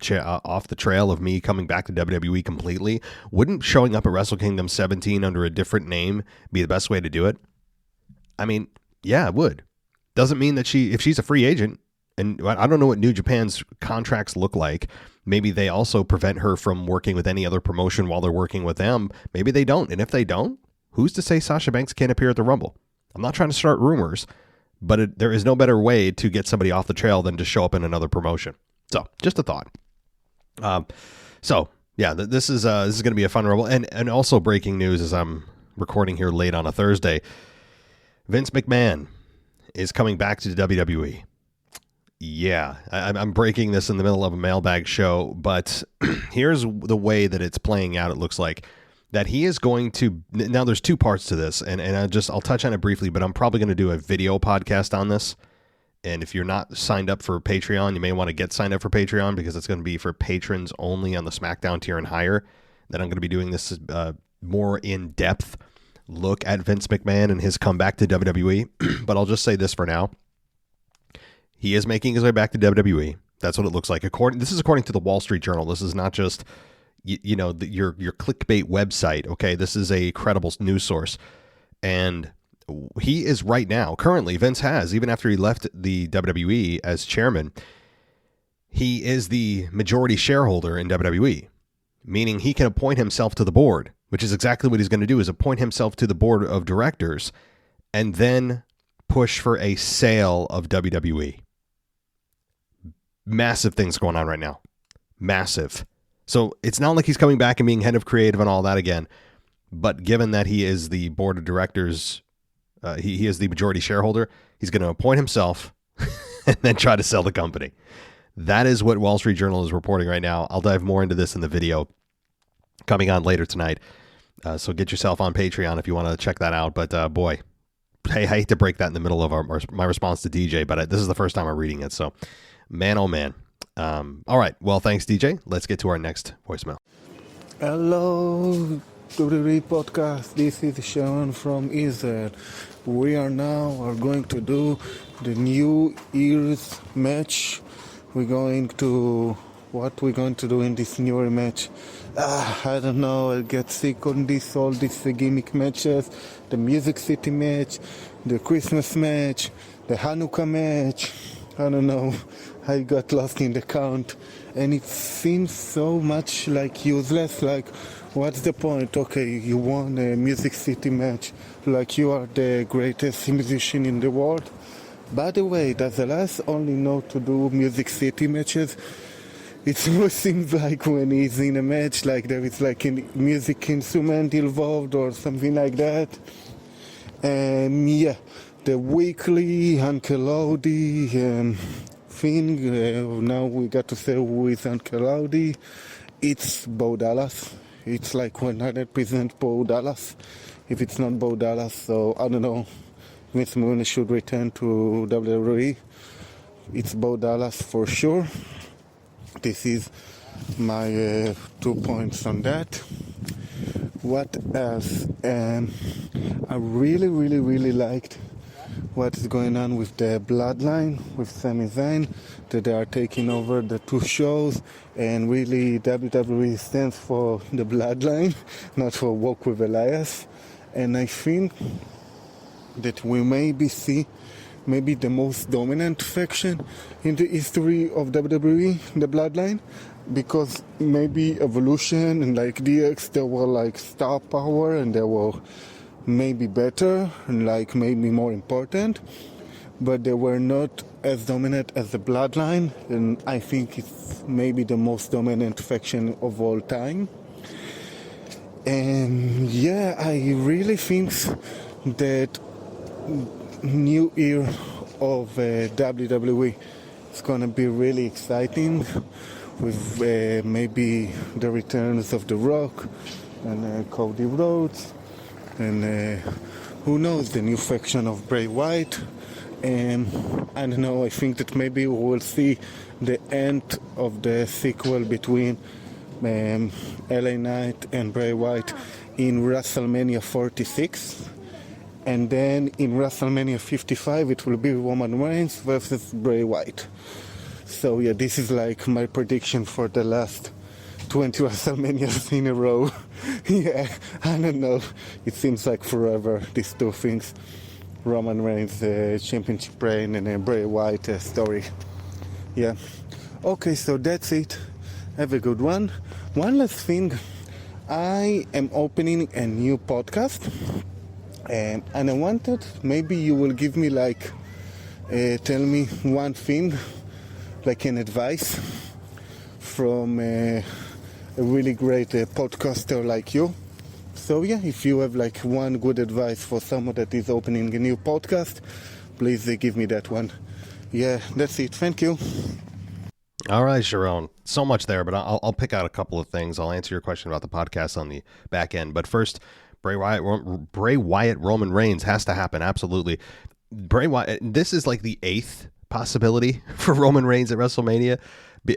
Speaker 4: trail of me coming back to WWE completely, wouldn't showing up at Wrestle Kingdom 17 under a different name be the best way to do it? I mean, yeah, it would. Doesn't mean that if she's a free agent, and I don't know what New Japan's contracts look like. Maybe they also prevent her from working with any other promotion while they're working with them. Maybe they don't. And if they don't, who's to say Sasha Banks can't appear at the Rumble? I'm not trying to start rumors, but there is no better way to get somebody off the trail than to show up in another promotion. So, just a thought. This is going to be a fun Rumble. And also breaking news as I'm recording here late on a Thursday, Vince McMahon is coming back to the WWE. Yeah, I'm breaking this in the middle of a mailbag show, but here's the way that it's playing out. It looks like that he is going to, now there's two parts to this, and I'll touch on it briefly, but I'm probably going to do a video podcast on this. And if you're not signed up for Patreon, you may want to get signed up for Patreon, because it's going to be for patrons only on the SmackDown tier and higher. That I'm going to be doing this more in-depth look at Vince McMahon and his comeback to WWE. But I'll just say this for now. He is making his way back to WWE. That's what it looks like. This is according to the Wall Street Journal. This is not just your clickbait website. Okay, this is a credible news source, and he is right now. Currently, Vince has, even after he left the WWE as chairman, he is the majority shareholder in WWE, meaning he can appoint himself to the board, which is exactly what he's going to do, is appoint himself to the board of directors and then push for a sale of WWE. Massive things going on right now. Massive. So it's not like he's coming back and being head of creative and all that again. But given that he is the board of directors, he is the majority shareholder, he's going to appoint himself and then try to sell the company. That is what Wall Street Journal is reporting right now. I'll dive more into this in the video coming on later tonight. So get yourself on Patreon if you want to check that out. But boy, hey, I hate to break that in the middle of my response to DJ, but this is the first time I'm reading it. So, man, oh man. All right. Well, thanks, DJ. Let's get to our next voicemail.
Speaker 6: Hello, WWE Podcast. This is Sharon from Israel. We are going to do the New Year's match. What we're going to do in this New Year match? I don't know. I'll get sick on all these gimmick matches. The Music City match, the Christmas match, the Hanukkah match. I don't know. I got lost in the count, and it seems so much like useless. Like, what's the point? Okay, you won a Music City match, like you are the greatest musician in the world. By the way, does Elias only know to do Music City matches? It always seems like when he's in a match, like there is like a music instrument involved or something like that. The weekly Uncle Audi thing. Now we got to say who is Uncle Audi. It's Bo Dallas. It's like 100% Bo Dallas. If it's not Bo Dallas, so I don't know. Vince McMahon should return to WWE. It's Bo Dallas for sure. This is my 2 points on that. What else? I really liked what's going on with the Bloodline, with Sami Zayn, that they are taking over the two shows, and really WWE stands for the Bloodline, not for Walk with Elias. And I think that we see maybe the most dominant faction in the history of WWE, the Bloodline, because maybe Evolution and like DX, they were like star power and they were maybe better and like maybe more important, but they were not as dominant as the Bloodline, and I think it's maybe the most dominant faction of all time. And yeah, I really think that new year of WWE is gonna be really exciting, with maybe the returns of The Rock and Cody Rhodes, and who knows, the new faction of Bray Wyatt. And I don't know, I think that maybe we will see the end of the sequel between LA Knight and Bray Wyatt in WrestleMania 46. And then in WrestleMania 55, it will be Roman Reigns versus Bray Wyatt. So yeah, this is like my prediction for the last 20 WrestleManias in a row. Yeah, I don't know. It seems like forever, these two things. Roman Reigns championship reign and then Bray Wyatt story. Yeah. Okay, so that's it. Have a good one. One last thing. I am opening a new podcast, and I wanted, maybe you will give me tell me one thing, like an advice from a really great podcaster like you. So yeah, if you have one good advice for someone that is opening a new podcast, please give me that one. Yeah, that's it. Thank you.
Speaker 4: All right, Sharon. So much there, but I'll pick out a couple of things. I'll answer your question about the podcast on the back end. But first, Bray Wyatt, Roman Reigns has to happen. Absolutely. Bray Wyatt, this is like the 8th possibility for Roman Reigns at WrestleMania.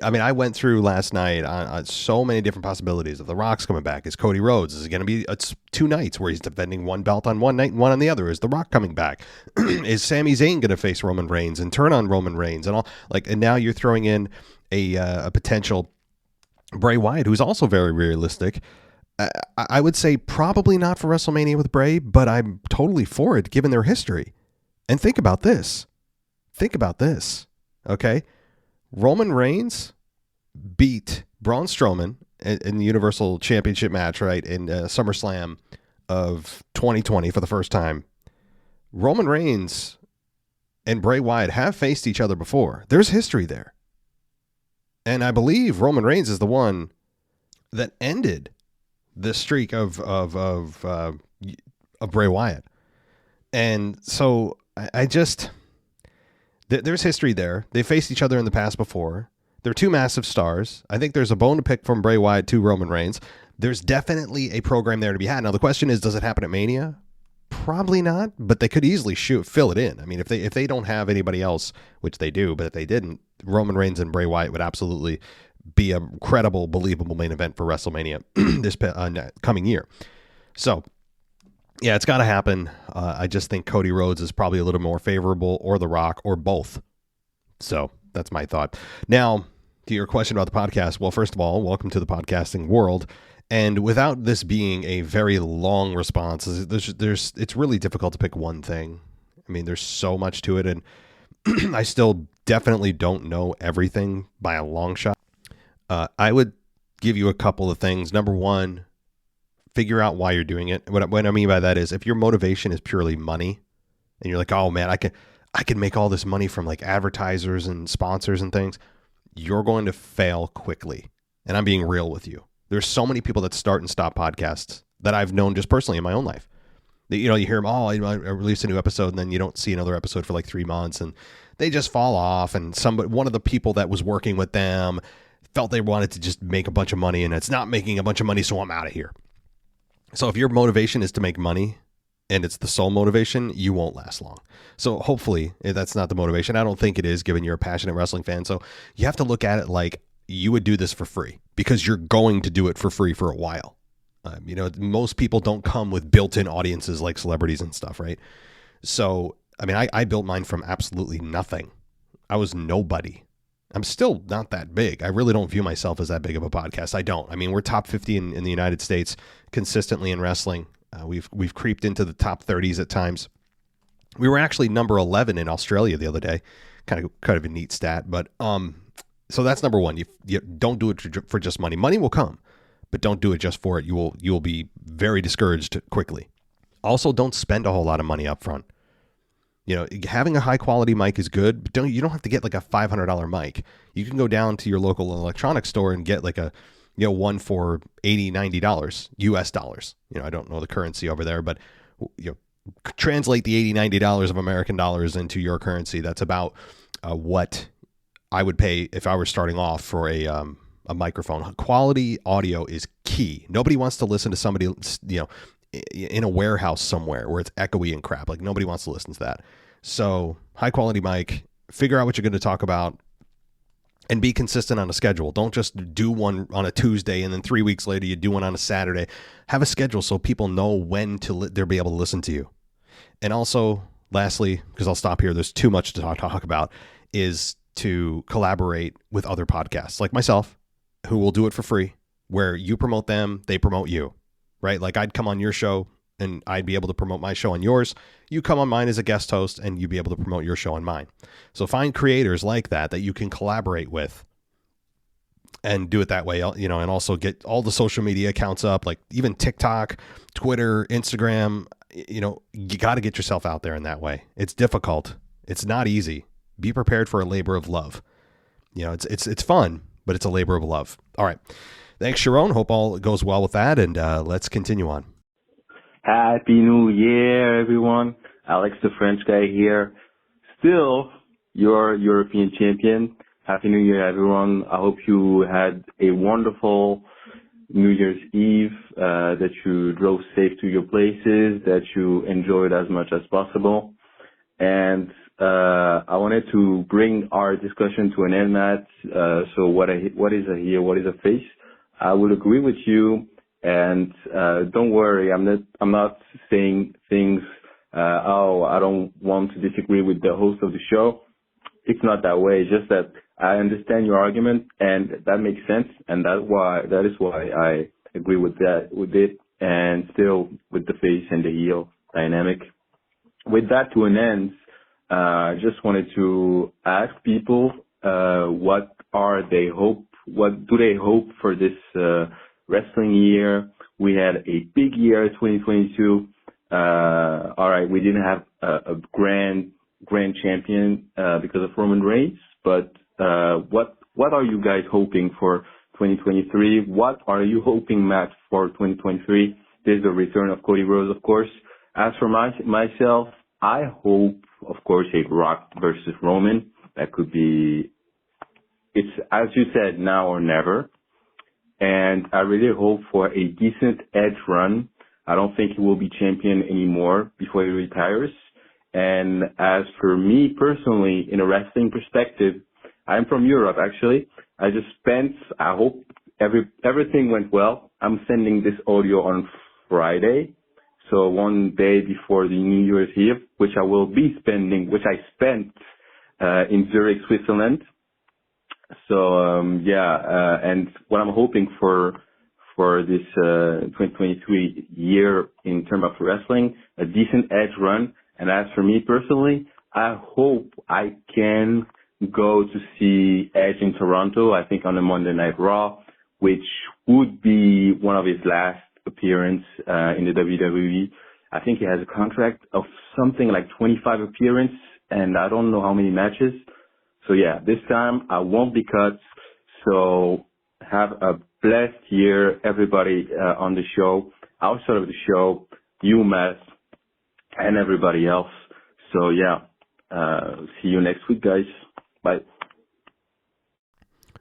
Speaker 4: I mean, I went through last night on so many different possibilities. If The Rock's coming back, is Cody Rhodes? Is it going to be 2 nights where he's defending one belt on one night and one on the other? Is The Rock coming back? Is Sami Zayn going to face Roman Reigns and turn on Roman Reigns and all? And now you're throwing in a potential Bray Wyatt, who's also very realistic. I would say probably not for WrestleMania with Bray, but I'm totally for it given their history. And think about this. Okay? Roman Reigns beat Braun Strowman in the Universal Championship match, right, in SummerSlam of 2020 for the first time. Roman Reigns and Bray Wyatt have faced each other before. There's history there. And I believe Roman Reigns is the one that ended the streak of Bray Wyatt. And so I just... There's history there. They faced each other in the past before. They're 2 massive stars. I think there's a bone to pick from Bray Wyatt to Roman Reigns. There's definitely a program there to be had. Now, the question is, does it happen at Mania? Probably not, but they could easily fill it in. I mean, if they don't have anybody else, which they do, but if they didn't, Roman Reigns and Bray Wyatt would absolutely be a credible, believable main event for WrestleMania this coming year. So, yeah, it's got to happen. I just think Cody Rhodes is probably a little more favorable, or The Rock, or both. So that's my thought. Now, to your question about the podcast. Well, first of all, welcome to the podcasting world. And without this being a very long response, it's really difficult to pick one thing. I mean, there's so much to it, and I still definitely don't know everything by a long shot. I would give you a couple of things. Number one, figure out why you're doing it. What I mean by that is, if your motivation is purely money, and you're like, oh man, I can make all this money from advertisers and sponsors and things, you're going to fail quickly. And I'm being real with you. There's so many people that start and stop podcasts that I've known just personally in my own life. You hear them, I release a new episode, and then you don't see another episode for 3 months, and they just fall off. And one of the people that was working with them felt they wanted to just make a bunch of money, and it's not making a bunch of money, so I'm out of here. So if your motivation is to make money, and it's the sole motivation, you won't last long. So hopefully that's not the motivation. I don't think it is, given you're a passionate wrestling fan. So you have to look at it like you would do this for free, because you're going to do it for free for a while. Most people don't come with built-in audiences like celebrities and stuff, right? So, I mean, I built mine from absolutely nothing. I was nobody. I'm still not that big. I really don't view myself as that big of a podcast. I don't. I mean, we're top 50 in the United States consistently in wrestling. We've creeped into the top 30s at times. We were actually number 11 in Australia the other day. Kind of a neat stat, but so that's number one. You don't do it for just money. Money will come, but don't do it just for it. You will be very discouraged quickly. Also, don't spend a whole lot of money up front. Having a high quality mic is good, but you don't have to get a $500 mic. You can go down to your local electronics store and get one for $80, $90 US dollars. I don't know the currency over there, but translate the $80, $90 of American dollars into your currency. That's about what I would pay if I were starting off for a microphone. Quality audio is key. Nobody wants to listen to somebody, in a warehouse somewhere where it's echoey and crap. Nobody wants to listen to that. So high quality mic, figure out what you're going to talk about, and be consistent on a schedule. Don't just do one on a Tuesday and then 3 weeks later you do one on a Saturday. Have a schedule so people know when they'll be able to listen to you. And also, lastly, because I'll stop here, there's too much to talk about, is to collaborate with other podcasts like myself, who will do it for free, where you promote them, they promote you, right? I'd come on your show and I'd be able to promote my show on yours. You come on mine as a guest host and you'd be able to promote your show on mine. So find creators like that you can collaborate with and do it that way, and also get all the social media accounts up, like even TikTok, Twitter, Instagram. You got to get yourself out there in that way. It's difficult. It's not easy. Be prepared for a labor of love. It's fun, but it's a labor of love. All right. Thanks, Sharon. Hope all goes well with that. And let's continue on.
Speaker 7: Happy New Year, everyone. Alex, the French guy here. Still your European champion. Happy New Year, everyone. I hope you had a wonderful New Year's Eve, that you drove safe to your places, that you enjoyed as much as possible. And I wanted to bring our discussion to an end, Matt. So what is a heel? What is a face? I would agree with you. And don't worry, I'm not saying things. I don't want to disagree with the host of the show. It's not that way. It's just that I understand your argument, and that makes sense, and that is why I agree with it, and still with the face and the heel dynamic. With that to an end, I just wanted to ask people, what do they hope for this wrestling year? We had a big year, 2022. All right, we didn't have a grand champion because of Roman Reigns, but what are you guys hoping for 2023? What are you hoping, Matt, for 2023? There's the return of Cody Rhodes, of course. As for myself, I hope, of course, a Rock versus Roman. That could be, it's, as you said, now or never. And I really hope for a decent Edge run. I don't think he will be champion anymore before he retires. And as for me personally, in a wrestling perspective, I'm from Europe, actually. I hope everything went well. I'm sending this audio on Friday. So one day before the New Year's Eve, which I spent in Zurich, Switzerland. So, and what I'm hoping for this 2023 year in terms of wrestling, a decent Edge run. And as for me personally, I hope I can go to see Edge in Toronto, I think on a Monday Night Raw, which would be one of his last appearance in the WWE. I think he has a contract of something like 25 appearances, and I don't know how many matches. So yeah, this time I won't be cut. So have a blessed year, everybody on the show, outside of the show, you, Matt, and everybody else. So yeah, see you next week, guys. Bye.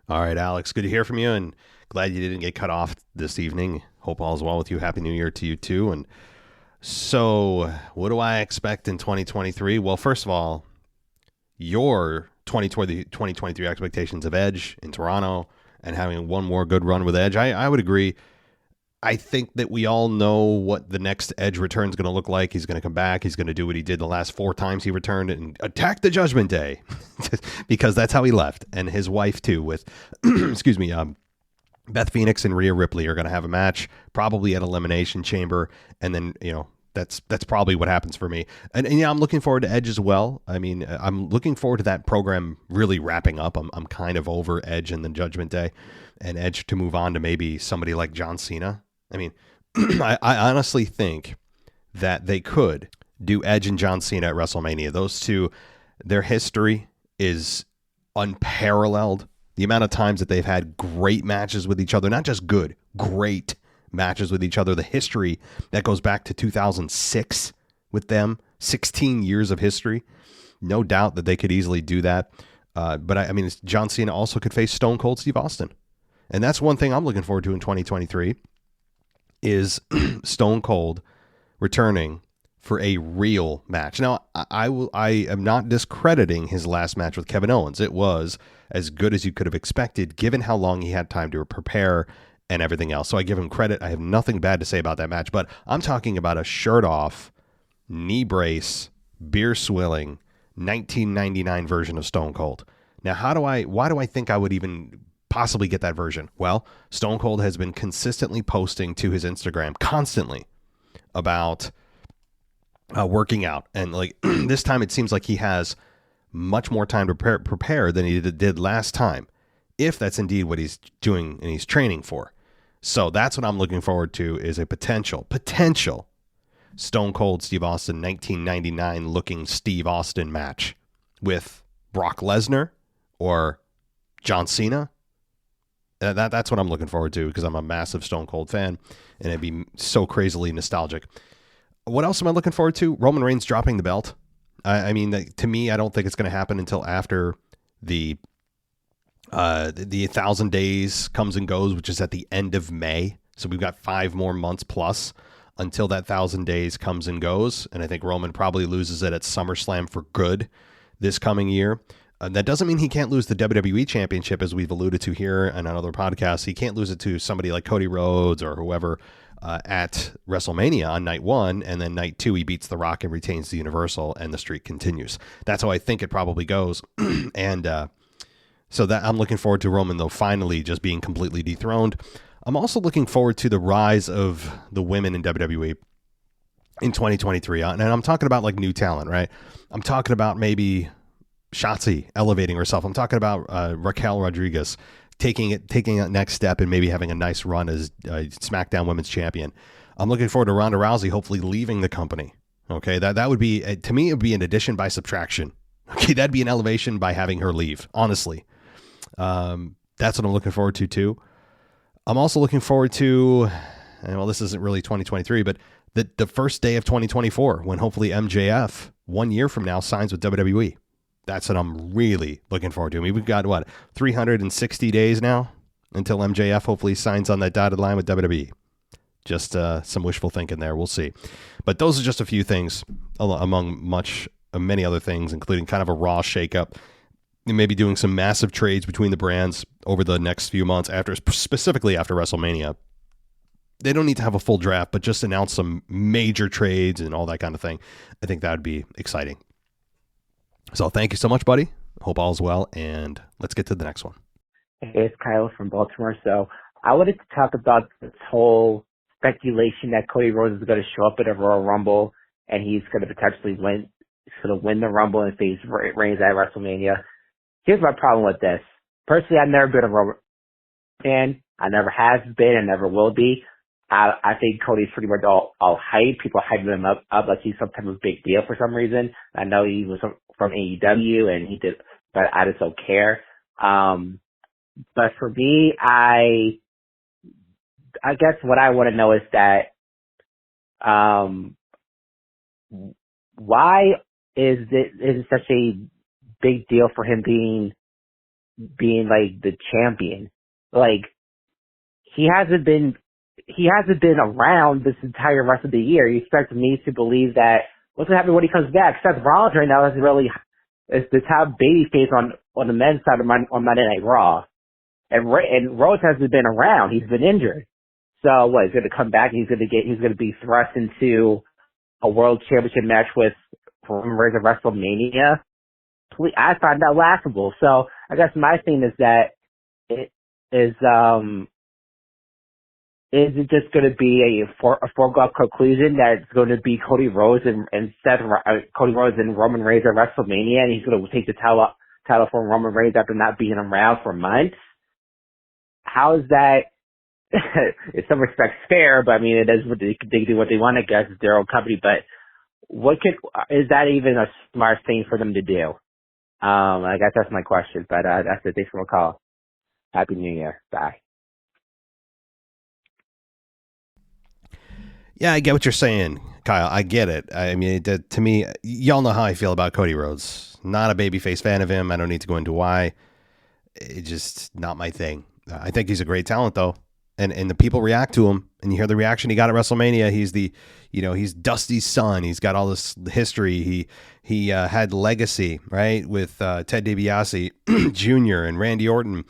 Speaker 4: All right, Alex, good to hear from you, and glad you didn't get cut off this evening. Hope all is well with you. Happy New Year to you too. And so what do I expect in 2023? Well, first of all, your 2023 expectations of Edge in Toronto and having one more good run with Edge, I would agree. I think that we all know what the next Edge return is going to look like. He's going to come back. He's going to do what he did the last 4 times he returned and attack the Judgment Day because that's how he left. And his wife too with, excuse me, Beth Phoenix and Rhea Ripley are going to have a match, probably at Elimination Chamber. And then, that's probably what happens for me. And yeah, I'm looking forward to Edge as well. I mean, I'm looking forward to that program really wrapping up. I'm kind of over Edge and the Judgment Day, and Edge to move on to maybe somebody like John Cena. I mean, I honestly think that they could do Edge and John Cena at WrestleMania. Those two, their history is unparalleled. The amount of times that they've had great matches with each other, not just good, great matches with each other. The history that goes back to 2006 with them, 16 years of history. No doubt that they could easily do that. But I mean, John Cena also could face Stone Cold Steve Austin. And that's one thing I'm looking forward to in 2023 is Stone Cold returning for a real match. Now, I am not discrediting his last match with Kevin Owens. It was as good as you could have expected, given how long he had time to prepare and everything else. So I give him credit. I have nothing bad to say about that match, but I'm talking about a shirt off, knee brace, beer swilling, 1999 version of Stone Cold. Now, why do I think I would even possibly get that version? Well, Stone Cold has been consistently posting to his Instagram constantly about working out. And like this time, it seems like he has much more time to prepare than he did last time. if that's indeed what he's doing and he's training for. So that's what I'm looking forward to, is a potential Stone Cold Steve Austin 1999 looking Steve Austin match with Brock Lesnar or John Cena. That's what I'm looking forward to, because I'm a massive Stone Cold fan, and it'd be so crazily nostalgic. What else am I looking forward to? Roman Reigns dropping the belt. I mean, to me, I don't think it's going to happen until after the 1,000 days comes and goes, which is at the end of May. So we've got 5 more months plus until that 1,000 days comes and goes. And I think Roman probably loses it at SummerSlam for good this coming year. That doesn't mean he can't lose the WWE Championship, as we've alluded to here and on other podcasts. He can't lose it to somebody like Cody Rhodes or whoever at WrestleMania on night 1, and then night 2 he beats The Rock and retains the Universal, and the streak continues. That's how I think it probably goes. And so that I'm looking forward to Roman, though, finally just being completely dethroned. I'm also looking forward to the rise of the women in WWE in 2023. And I'm talking about like new talent, right? I'm talking about maybe Shotzi elevating herself. I'm talking about Raquel Rodriguez taking that next step and maybe having a nice run as SmackDown Women's Champion. I'm looking forward to Ronda Rousey hopefully leaving the company. Okay, that would be, to me, it would be an addition by subtraction. Okay, that'd be an elevation by having her leave, honestly. That's what I'm looking forward to too. I'm also looking forward to, and well, this isn't really 2023, but the first day of 2024, when hopefully MJF 1 year from now signs with WWE. That's what I'm really looking forward to. I mean, we've got 360 days now until MJF hopefully signs on that dotted line with WWE. Just some wishful thinking there. We'll see. But those are just a few things among many other things, including kind of a Raw shakeup. Maybe doing some massive trades between the brands over the next few months, specifically after WrestleMania. They don't need to have a full draft, but just announce some major trades and all that kind of thing. I think that would be exciting. So thank you so much, buddy. Hope all's well, and let's get to the next one.
Speaker 8: It's Kyle from Baltimore. So I wanted to talk about this whole speculation that Cody Rhodes is going to show up at a Royal Rumble and he's going to potentially win the Rumble and face Reigns at WrestleMania. Here's my problem with this. Personally, I've never been a Roman fan. I never have been and never will be. I think Cody's pretty much all hype. People hyping him up like he's some type of big deal for some reason. I know he was from AEW and he did, but I just don't care. But for me, I guess what I want to know is that, why is it such a big deal for him being like the champion? Like, he hasn't been around this entire rest of the year. You expect me to believe that what's going to happen when he comes back? Seth Rollins right now is the top babyface on the men's side on Monday Night Raw. And Rhodes hasn't been around. He's been injured. So what, he's going to come back and he's going to be thrust into a world championship match with Roman Reigns at WrestleMania? I find that laughable. So I guess my thing is that is it just going to be a foregone conclusion that it's going to be Cody Rhodes and Cody Rhodes and Roman Reigns at WrestleMania, and he's going to take the title from Roman Reigns after not being around for months? How is that? In some respects, fair, but I mean, it is what they do what they want. I guess it's their own company. But is that even a smart thing for them to do? I guess that's my question. But that's it. Thanks for my call. Happy New Year. Bye.
Speaker 4: Yeah, I get what you're saying, Kyle. I get it. I mean, to me, y'all know how I feel about Cody Rhodes. Not a babyface fan of him. I don't need to go into why. It's just not my thing. I think he's a great talent, though. And the people react to him, and you hear the reaction he got at WrestleMania. He's Dusty's son. He's got all this history. He had legacy, right, with Ted DiBiase Jr. and Randy Orton,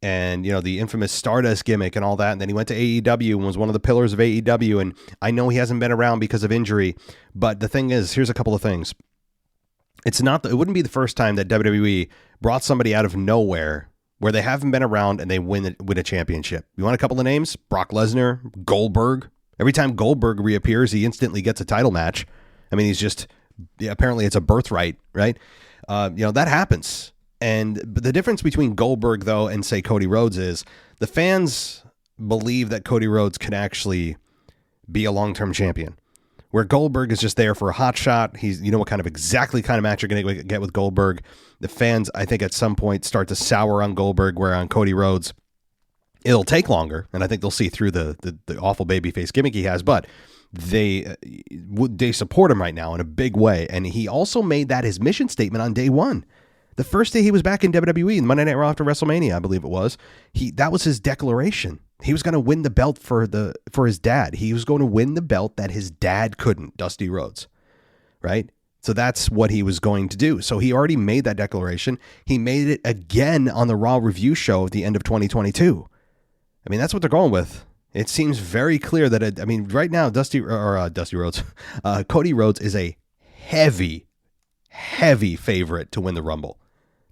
Speaker 4: and the infamous Stardust gimmick and all that. And then he went to AEW and was one of the pillars of AEW. And I know he hasn't been around because of injury, but the thing is, here's a couple of things. It wouldn't be the first time that WWE brought somebody out of nowhere where they haven't been around and they win a championship. You want a couple of names? Brock Lesnar, Goldberg. Every time Goldberg reappears, he instantly gets a title match. I mean, apparently it's a birthright, right? That happens. But the difference between Goldberg, though, and, say, Cody Rhodes is the fans believe that Cody Rhodes can actually be a long-term champion, where Goldberg is just there for a hot shot. He's, you know, what kind of match you're going to get with Goldberg. The fans, I think, at some point start to sour on Goldberg, where on Cody Rhodes, it'll take longer, and I think they'll see through the awful babyface gimmick he has, but they support him right now in a big way, and he also made that his mission statement on day one. The first day he was back in WWE, Monday Night Raw after WrestleMania, I believe it was, that was his declaration. He was going to win the belt for his dad. He was going to win the belt that his dad couldn't, Dusty Rhodes, right? So that's what he was going to do. So he already made that declaration. He made it again on the Raw review show at the end of 2022. I mean, that's what they're going with. It seems very clear that, right now, Dusty Rhodes, Cody Rhodes is a heavy favorite to win the Rumble.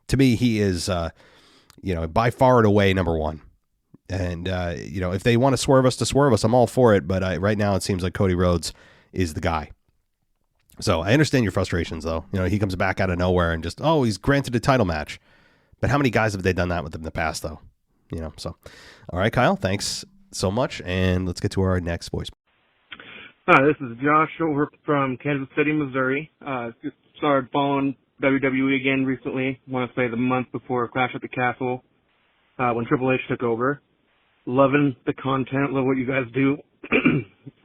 Speaker 4: To me, he is, by far and away number one. And, if they want to swerve us, I'm all for it. But right now it seems like Cody Rhodes is the guy. So I understand your frustrations, though. He comes back out of nowhere and just, he's granted a title match. But how many guys have they done that with in the past, though? So. All right, Kyle, thanks so much. And let's get to our next voice.
Speaker 9: Hi, this is Josh over from Kansas City, Missouri. Just started following WWE again recently. I want to say the month before Clash at the Castle, when Triple H took over. Loving the content, love what you guys do.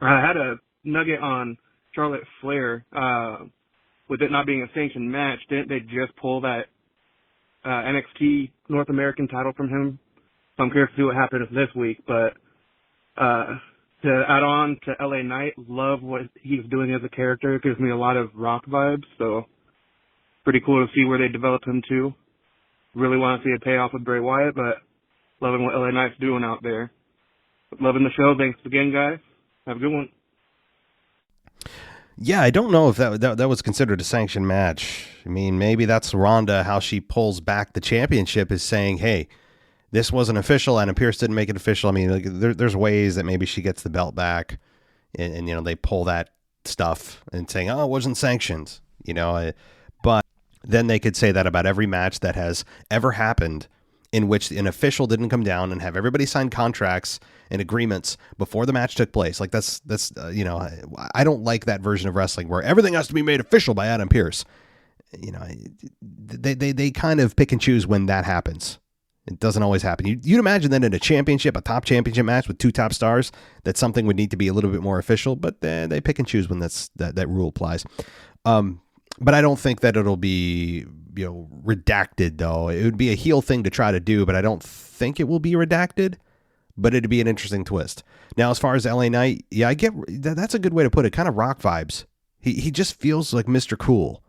Speaker 9: I had a nugget on Charlotte Flair. With it not being a sanctioned match, didn't they just pull that NXT North American title from him? So I'm curious to see what happens this week. But to add on to LA Knight, love what he's doing as a character. It gives me a lot of Rock vibes, so pretty cool to see where they develop him to. Really want to see a payoff with Bray Wyatt, but loving what LA Knight's doing out there. Loving the show. Thanks again, guys. Have a good one.
Speaker 4: Yeah, I don't know if that was considered a sanctioned match. I mean, maybe that's Ronda, how she pulls back the championship, is saying, hey, this wasn't official, and Pierce didn't make it official. I mean, there's ways that maybe she gets the belt back, and they pull that stuff and saying, it wasn't sanctioned, but then they could say that about every match that has ever happened in which an official didn't come down and have everybody sign contracts and agreements before the match took place. Like that's I don't like that version of wrestling where everything has to be made official by Adam Pierce. They kind of pick and choose when that happens. It doesn't always happen. You'd imagine that in a top championship match with two top stars, that something would need to be a little bit more official, but they pick and choose when that rule applies. But I don't think that it'll be, redacted, though. It would be a heel thing to try to do, but I don't think it will be redacted, but it'd be an interesting twist. Now, as far as LA Knight, yeah, I get that's a good way to put it. Kind of Rock vibes. He just feels like Mr. Cool.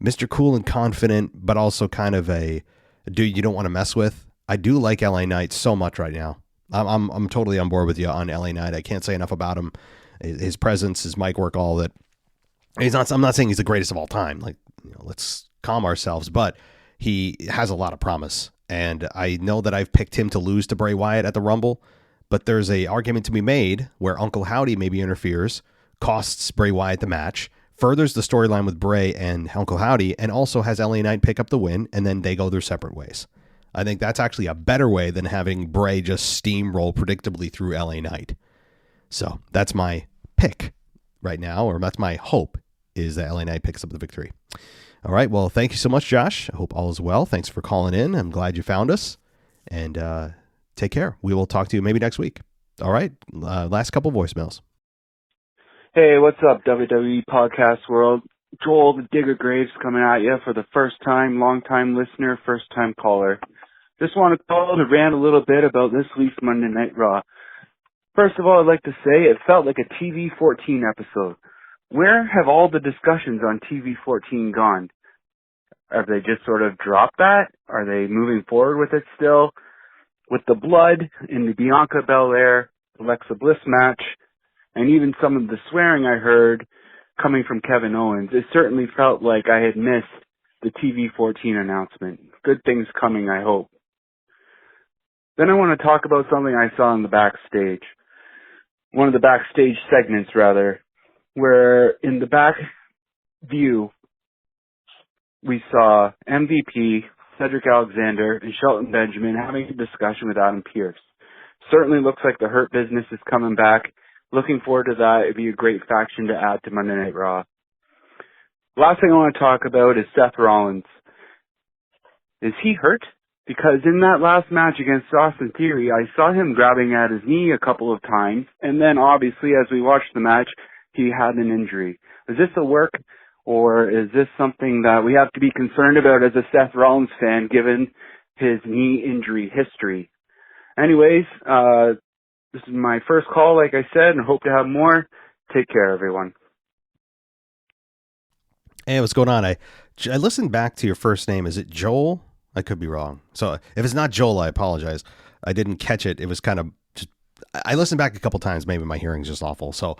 Speaker 4: Mr. Cool and confident, but also kind of a dude you don't want to mess with. I do like LA Knight so much right now. I'm totally on board with you on LA Knight. I can't say enough about him. His presence, his mic work, all that. I'm not saying he's the greatest of all time. Like, let's calm ourselves, but he has a lot of promise. And I know that I've picked him to lose to Bray Wyatt at the Rumble, but there's a argument to be made where Uncle Howdy maybe interferes, costs Bray Wyatt the match, furthers the storyline with Bray and Uncle Howdy, and also has LA Knight pick up the win, and then they go their separate ways. I think that's actually a better way than having Bray just steamroll predictably through LA Knight. So that's my pick right now, or that's my hope, is that LA Knight picks up the victory. All right, well, thank you so much, Josh. I hope all is well. Thanks for calling in. I'm glad you found us, and take care. We will talk to you maybe next week. All right, last couple voicemails.
Speaker 10: Hey, what's up, WWE Podcast World? Joel the Digger Graves coming at you for the first time, long-time listener, first-time caller. Just want to call to rant a little bit about this week's Monday Night Raw. First of all, I'd like to say it felt like a TV-14 episode. Where have all the discussions on TV-14 gone? Have they just sort of dropped that? Are they moving forward with it still? With the blood in the Bianca Belair, Alexa Bliss match, and even some of the swearing I heard coming from Kevin Owens, it certainly felt like I had missed the TV-14 announcement. Good things coming, I hope. Then I want to talk about something I saw in the backstage. One of the backstage segments, rather, where in the back view, we saw MVP, Cedric Alexander, and Shelton Benjamin having a discussion with Adam Pearce. Certainly looks like the Hurt Business is coming back. Looking forward to that. It'd be a great faction to add to Monday Night Raw. Last thing I want to talk about is Seth Rollins. Is he hurt? Because in that last match against Austin Theory, I saw him grabbing at his knee a couple of times, and then obviously as we watched the match, he had an injury. Is this a work, or is this something that we have to be concerned about as a Seth Rollins fan given his knee injury history? Anyways, this is my first call, like I said, and hope to have more. Take care, everyone.
Speaker 4: Hey, what's going on? I listened back to your first name. Is it Joel? I could be wrong. So if it's not Joel, I apologize. I didn't catch it. It was kind of just, I listened back a couple times. Maybe my hearing's just awful. So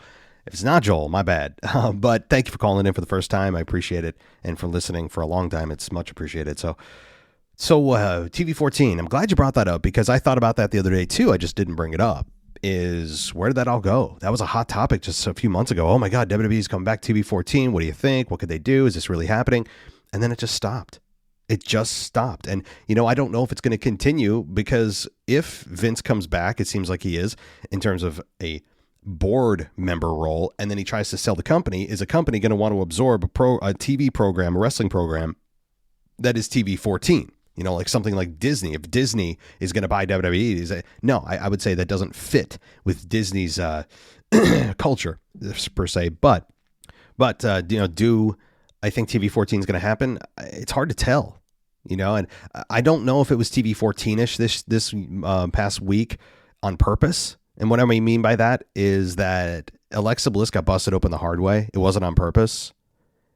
Speaker 4: if it's not Joel, my bad. But thank you for calling in for the first time. I appreciate it. And for listening for a long time. It's much appreciated. So TV14, I'm glad you brought that up because I thought about that the other day too. I just didn't bring it up. Is where did that all go? That was a hot topic just a few months ago. Oh my God, WWE's coming back TV14. What do you think? What could they do? Is this really happening? And then it just stopped. It just stopped. And, I don't know if it's going to continue because if Vince comes back, it seems like he is in terms of a board member role. And then he tries to sell the company. Is a company going to want to absorb a TV program, a wrestling program that is TV14? Like something like Disney. If Disney is going to buy WWE, I would say that doesn't fit with Disney's culture per se. But do I think TV14 is going to happen? It's hard to tell, and I don't know if it was TV14ish this past week on purpose. And what I mean by that is that Alexa Bliss got busted open the hard way. It wasn't on purpose.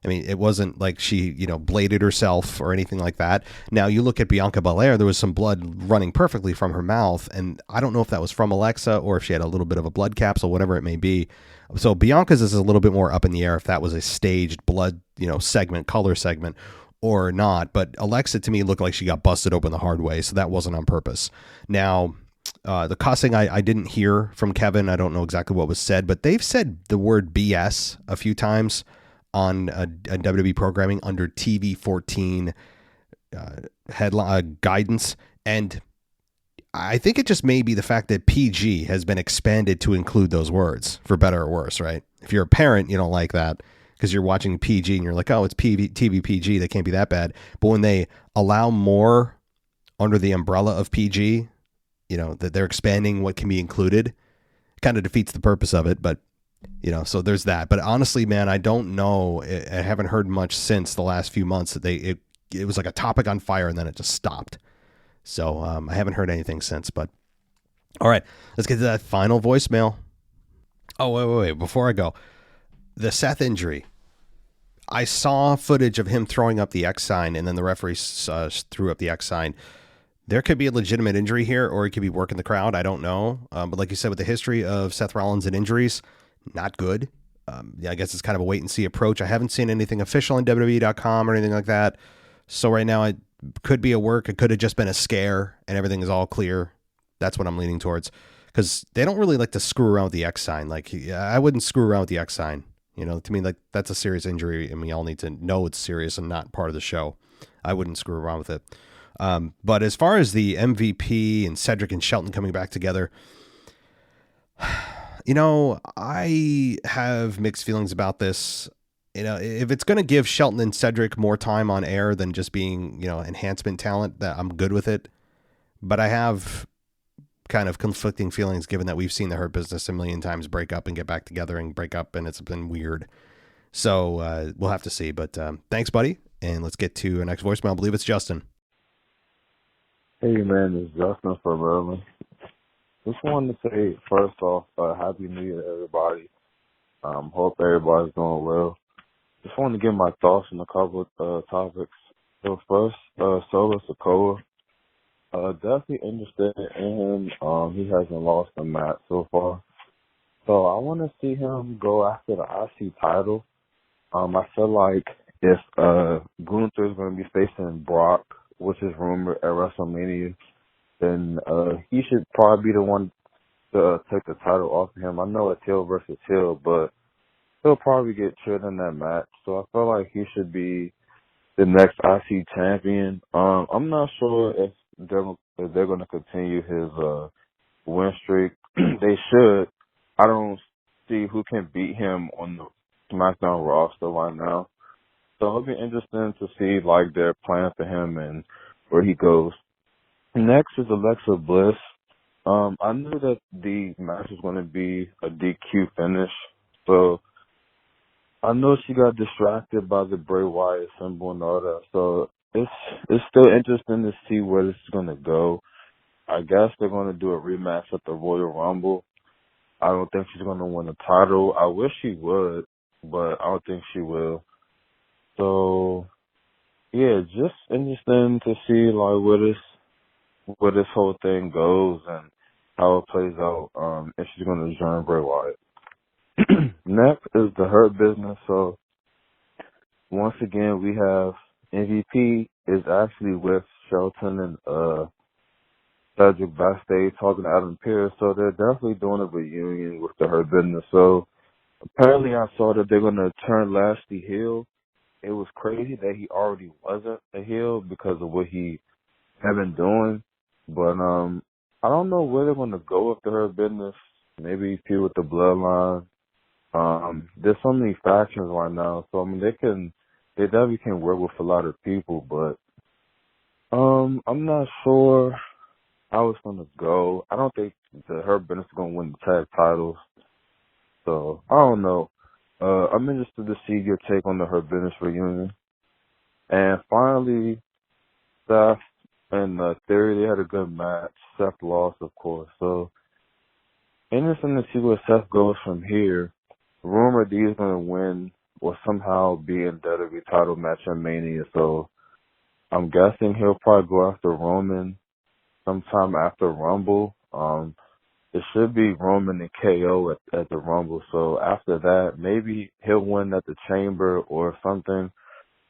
Speaker 4: I mean, it wasn't like she, bladed herself or anything like that. Now, you look at Bianca Belair, there was some blood running perfectly from her mouth. And I don't know if that was from Alexa or if she had a little bit of a blood capsule, whatever it may be. So Bianca's is a little bit more up in the air if that was a staged blood, segment, color segment or not. But Alexa, to me, looked like she got busted open the hard way. So that wasn't on purpose. Now, the cussing, I didn't hear from Kevin. I don't know exactly what was said, but they've said the word BS a few times on a WWE programming under TV14 headline guidance. And I think it just may be the fact that PG has been expanded to include those words, for better or worse, right? If you're a parent, you don't like that because you're watching PG and you're like, oh, it's TV PG. They can't be that bad. But when they allow more under the umbrella of PG, that they're expanding what can be included, it kind of defeats the purpose of it. But so there's that. But honestly, man, I don't know. I haven't heard much since the last few months that it was like a topic on fire and then it just stopped. So I haven't heard anything since. But all right, let's get to that final voicemail. Oh, wait. Before I go, the Seth injury. I saw footage of him throwing up the X sign and then the referee threw up the X sign. There could be a legitimate injury here or he could be working the crowd. I don't know. But like you said, with the history of Seth Rollins and injuries, not good. I guess it's kind of a wait and see approach. I haven't seen anything official on WWE.com or anything like that. So right now it could be a work. It could have just been a scare and everything is all clear. That's what I'm leaning towards because they don't really like to screw around with the X sign. Like I wouldn't screw around with the X sign. To me, like that's a serious injury and we all need to know it's serious and not part of the show. I wouldn't screw around with it. But as far as the MVP and Cedric and Shelton coming back together, I have mixed feelings about this. If it's going to give Shelton and Cedric more time on air than just being, enhancement talent, that I'm good with it. But I have kind of conflicting feelings given that we've seen the Hurt Business a million times break up and get back together and break up, and it's been weird. So we'll have to see. But thanks, buddy. And let's get to our next voicemail. I believe it's Justin.
Speaker 11: Hey, man, it's Justin from Maryland. Just wanted to say, first off, Happy New Year to everybody. Hope everybody's doing well. Just wanted to give my thoughts on a couple of topics. So first, Solo Sikoa. Definitely interested in him. He hasn't lost a match so far. So I want to see him go after the IC title. I feel like if Gunther is going to be facing Brock, which is rumored at WrestleMania, then he should probably be the one to take the title off of him. I know it's heel versus heel, but he'll probably get killed in that match. So I feel like he should be the next IC champion. I'm not sure if they're going to continue his win streak. They should. I don't see who can beat him on the SmackDown roster right now. So it'll be interesting to see like their plan for him and where he goes. Next is Alexa Bliss. I knew that the match was going to be a DQ finish, so I know she got distracted by the Bray Wyatt symbol and all that. So it's still interesting to see where this is going to go. I guess they're going to do a rematch at the Royal Rumble. I don't think she's going to win the title. I wish she would, but I don't think she will. So yeah, just interesting to see like where this whole thing goes and how it plays out. If she's going to join Bray Wyatt. Next is the Hurt Business. So once again, we have MVP is actually with Shelton and Cedric backstage talking to Adam Pearce. So they're definitely doing a reunion with the Hurt Business. So apparently I saw that they're going to turn Lashley heel. It was crazy that he already wasn't a heel because of what he had been doing. But I don't know where they're going to go with the Hurt Business. Maybe feud with the Bloodline. There's so many factions right now, so I mean they definitely can work with a lot of people, but I'm not sure how it's gonna go. I don't think the Hurt Business is gonna win the tag titles, so I don't know. I'm interested to see your take on the Hurt Business reunion. And finally, Seth and Theory, they had a good match. Seth lost, of course, so interesting to see where Seth goes from here. Rumored he's going to win or somehow be in WWE title match at Mania. So I'm guessing he'll probably go after Roman sometime after Rumble. It should be Roman and KO at the Rumble. So after that, maybe he'll win at the Chamber or something.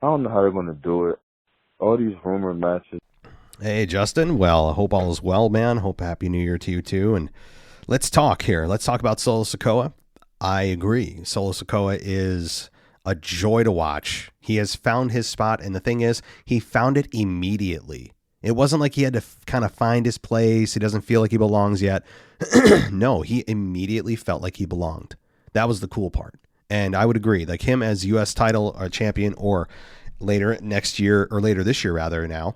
Speaker 11: I don't know how they're going to do it. All these rumor matches.
Speaker 4: Hey, Justin. Well, I hope all is well, man. Hope Happy New Year to you, too. And let's talk here. Let's talk about Solo Sikoa. I agree. Solo Sikoa is a joy to watch. He has found his spot, and the thing is, he found it immediately. It wasn't like he had to kind of find his place. He doesn't feel like he belongs yet. No, he immediately felt like he belonged. That was the cool part. And I would agree, like him as U.S. title champion, or later next year, or later this year rather now,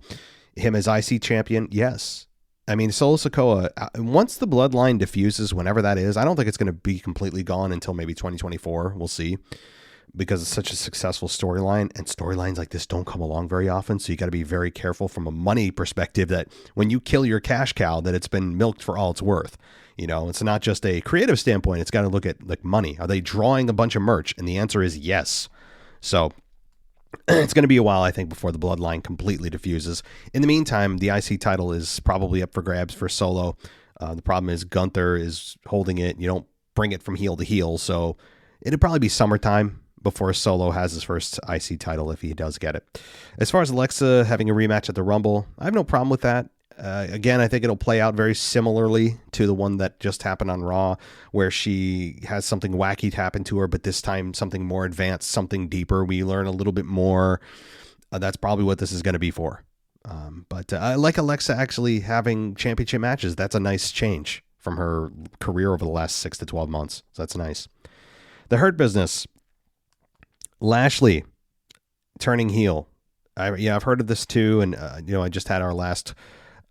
Speaker 4: him as IC champion, yes. I mean, Solo Sikoa, once the bloodline diffuses, whenever that is, I don't think it's going to be completely gone until maybe 2024. We'll see, because it's such a successful storyline, and storylines like this don't come along very often. So you got to be very careful from a money perspective that when you kill your cash cow, that it's been milked for all it's worth. You know, it's not just a creative standpoint. It's got to look at like money. Are they drawing a bunch of merch? And the answer is yes. So it's going to be a while, I think, before the bloodline completely diffuses. In the meantime, the IC title is probably up for grabs for Solo. The problem is Gunther is holding it. You don't bring it from heel to heel. So it'd probably be summertime before Solo has his first IC title, if he does get it. As far as Alexa having a rematch at the Rumble, I have no problem with that. Again, I think it'll play out very similarly to the one that just happened on Raw, where she has something wacky happen to her, but this time something more advanced, something deeper. We learn a little bit more. That's probably what this is going to be for. But I like Alexa actually having championship matches. That's a nice change from her career over the last 6 to 12 months. So that's nice. The Hurt Business. Lashley turning heel. I've heard of this too. And, I just had our last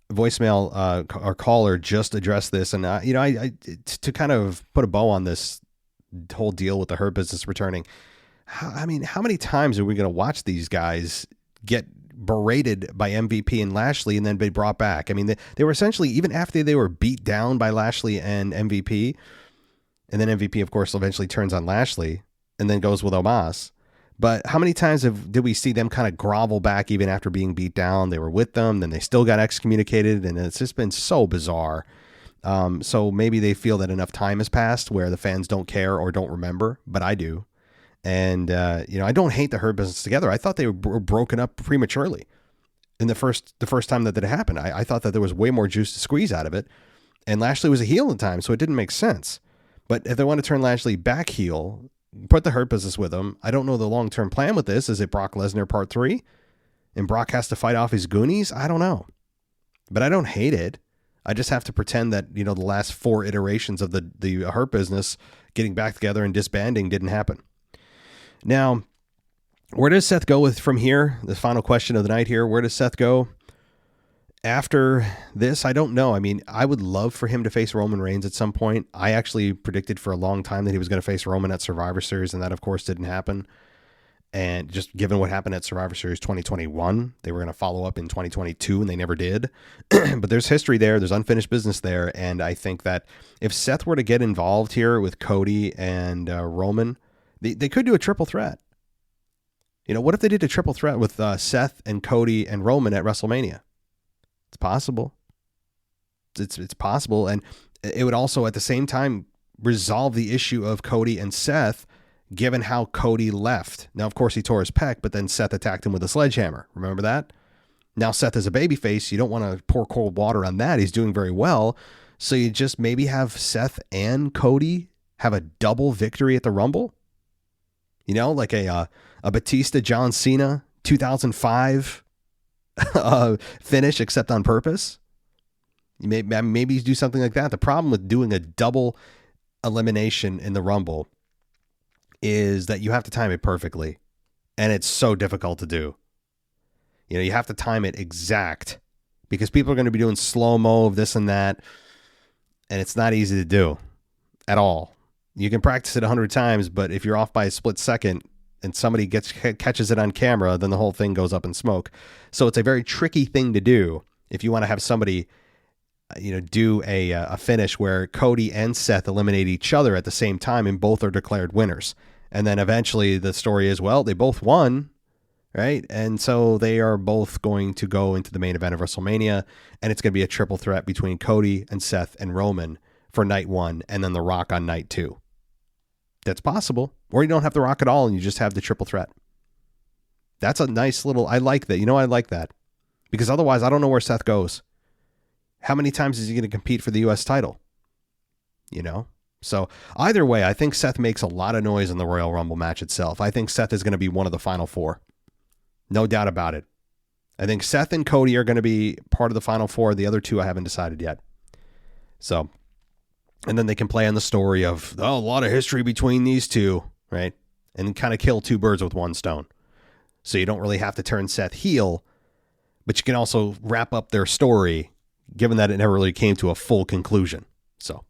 Speaker 4: voicemail, our caller just addressed this. And, I to kind of put a bow on this whole deal with the Hurt Business returning. How many times are we going to watch these guys get berated by MVP and Lashley and then be brought back? I mean, they were essentially, even after they were beat down by Lashley and MVP, and then MVP, of course, eventually turns on Lashley and then goes with Omos. But how many times did we see them kind of grovel back even after being beat down? They were with them, then they still got excommunicated, and it's just been so bizarre. So maybe they feel that enough time has passed where the fans don't care or don't remember, but I do. And, I don't hate the Hurt Business together. I thought they were broken up prematurely in the first time that happened. I thought that there was way more juice to squeeze out of it. And Lashley was a heel at the time, so it didn't make sense. But if they want to turn Lashley back heel, put the Hurt Business with him. I don't know the long-term plan with this. Is it Brock Lesnar part 3? and Brock has to fight off his goonies? I don't know. But I don't hate it. I just have to pretend that, the last 4 iterations of the Hurt Business getting back together and disbanding didn't happen. Now, where does Seth go from here? The final question of the night here. Where does Seth go after this? I don't know. I mean, I would love for him to face Roman Reigns at some point. I actually predicted for a long time that he was going to face Roman at Survivor Series, and that, of course, didn't happen. And just given what happened at Survivor Series 2021, they were going to follow up in 2022, and they never did. But there's history there. There's unfinished business there. And I think that if Seth were to get involved here with Cody and Roman, they could do a triple threat. What if they did a triple threat with Seth and Cody and Roman at WrestleMania? It's possible. It's possible. And it would also at the same time resolve the issue of Cody and Seth, given how Cody left. Now, of course, he tore his pec, but then Seth attacked him with a sledgehammer. Remember that? Now Seth is a babyface. You don't want to pour cold water on that. He's doing very well. So you just maybe have Seth and Cody have a double victory at the Rumble. Like a Batista John Cena 2005 finish, except on purpose. Maybe do something like that. The problem with doing a double elimination in the Rumble is that you have to time it perfectly, and it's so difficult to do. You have to time it exact because people are going to be doing slow-mo of this and that, and it's not easy to do at all. You can practice it 100 times, but if you're off by a split second and somebody catches it on camera, then the whole thing goes up in smoke. So it's a very tricky thing to do if you want to have somebody, do a finish where Cody and Seth eliminate each other at the same time and both are declared winners. And then eventually the story is, well, they both won, right? And so they are both going to go into the main event of WrestleMania, and it's going to be a triple threat between Cody and Seth and Roman for night 1, and then The Rock on night 2. That's possible. Or you don't have The Rock at all, and you just have the triple threat. That's a nice little, I like that. I like that. Because otherwise, I don't know where Seth goes. How many times is he going to compete for the U.S. title? So either way, I think Seth makes a lot of noise in the Royal Rumble match itself. I think Seth is going to be one of the final 4. No doubt about it. I think Seth and Cody are going to be part of the final 4. The other 2 I haven't decided yet. So, and then they can play on the story of, a lot of history between these two, right? And kind of kill 2 birds with 1 stone. So you don't really have to turn Seth heel, but you can also wrap up their story, given that it never really came to a full conclusion. So,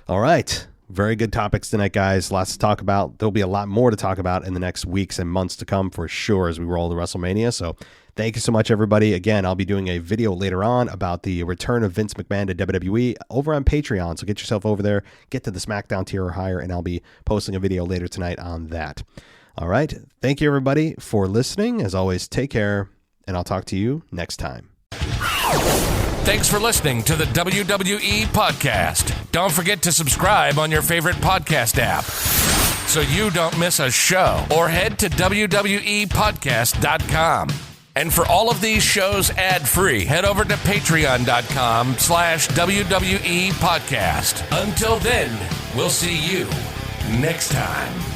Speaker 4: all right. Very good topics tonight, guys. Lots to talk about. There'll be a lot more to talk about in the next weeks and months to come for sure as we roll to WrestleMania. So thank you so much, everybody. Again, I'll be doing a video later on about the return of Vince McMahon to WWE over on Patreon. So get yourself over there, get to the SmackDown tier or higher, and I'll be posting a video later tonight on that. All right. Thank you, everybody, for listening. As always, take care, and I'll talk to you next time.
Speaker 12: Thanks for listening to the WWE Podcast. Don't forget to subscribe on your favorite podcast app so you don't miss a show, or head to WWEpodcast.com. And for all of these shows ad-free, head over to patreon.com/WWE Podcast. Until then, we'll see you next time.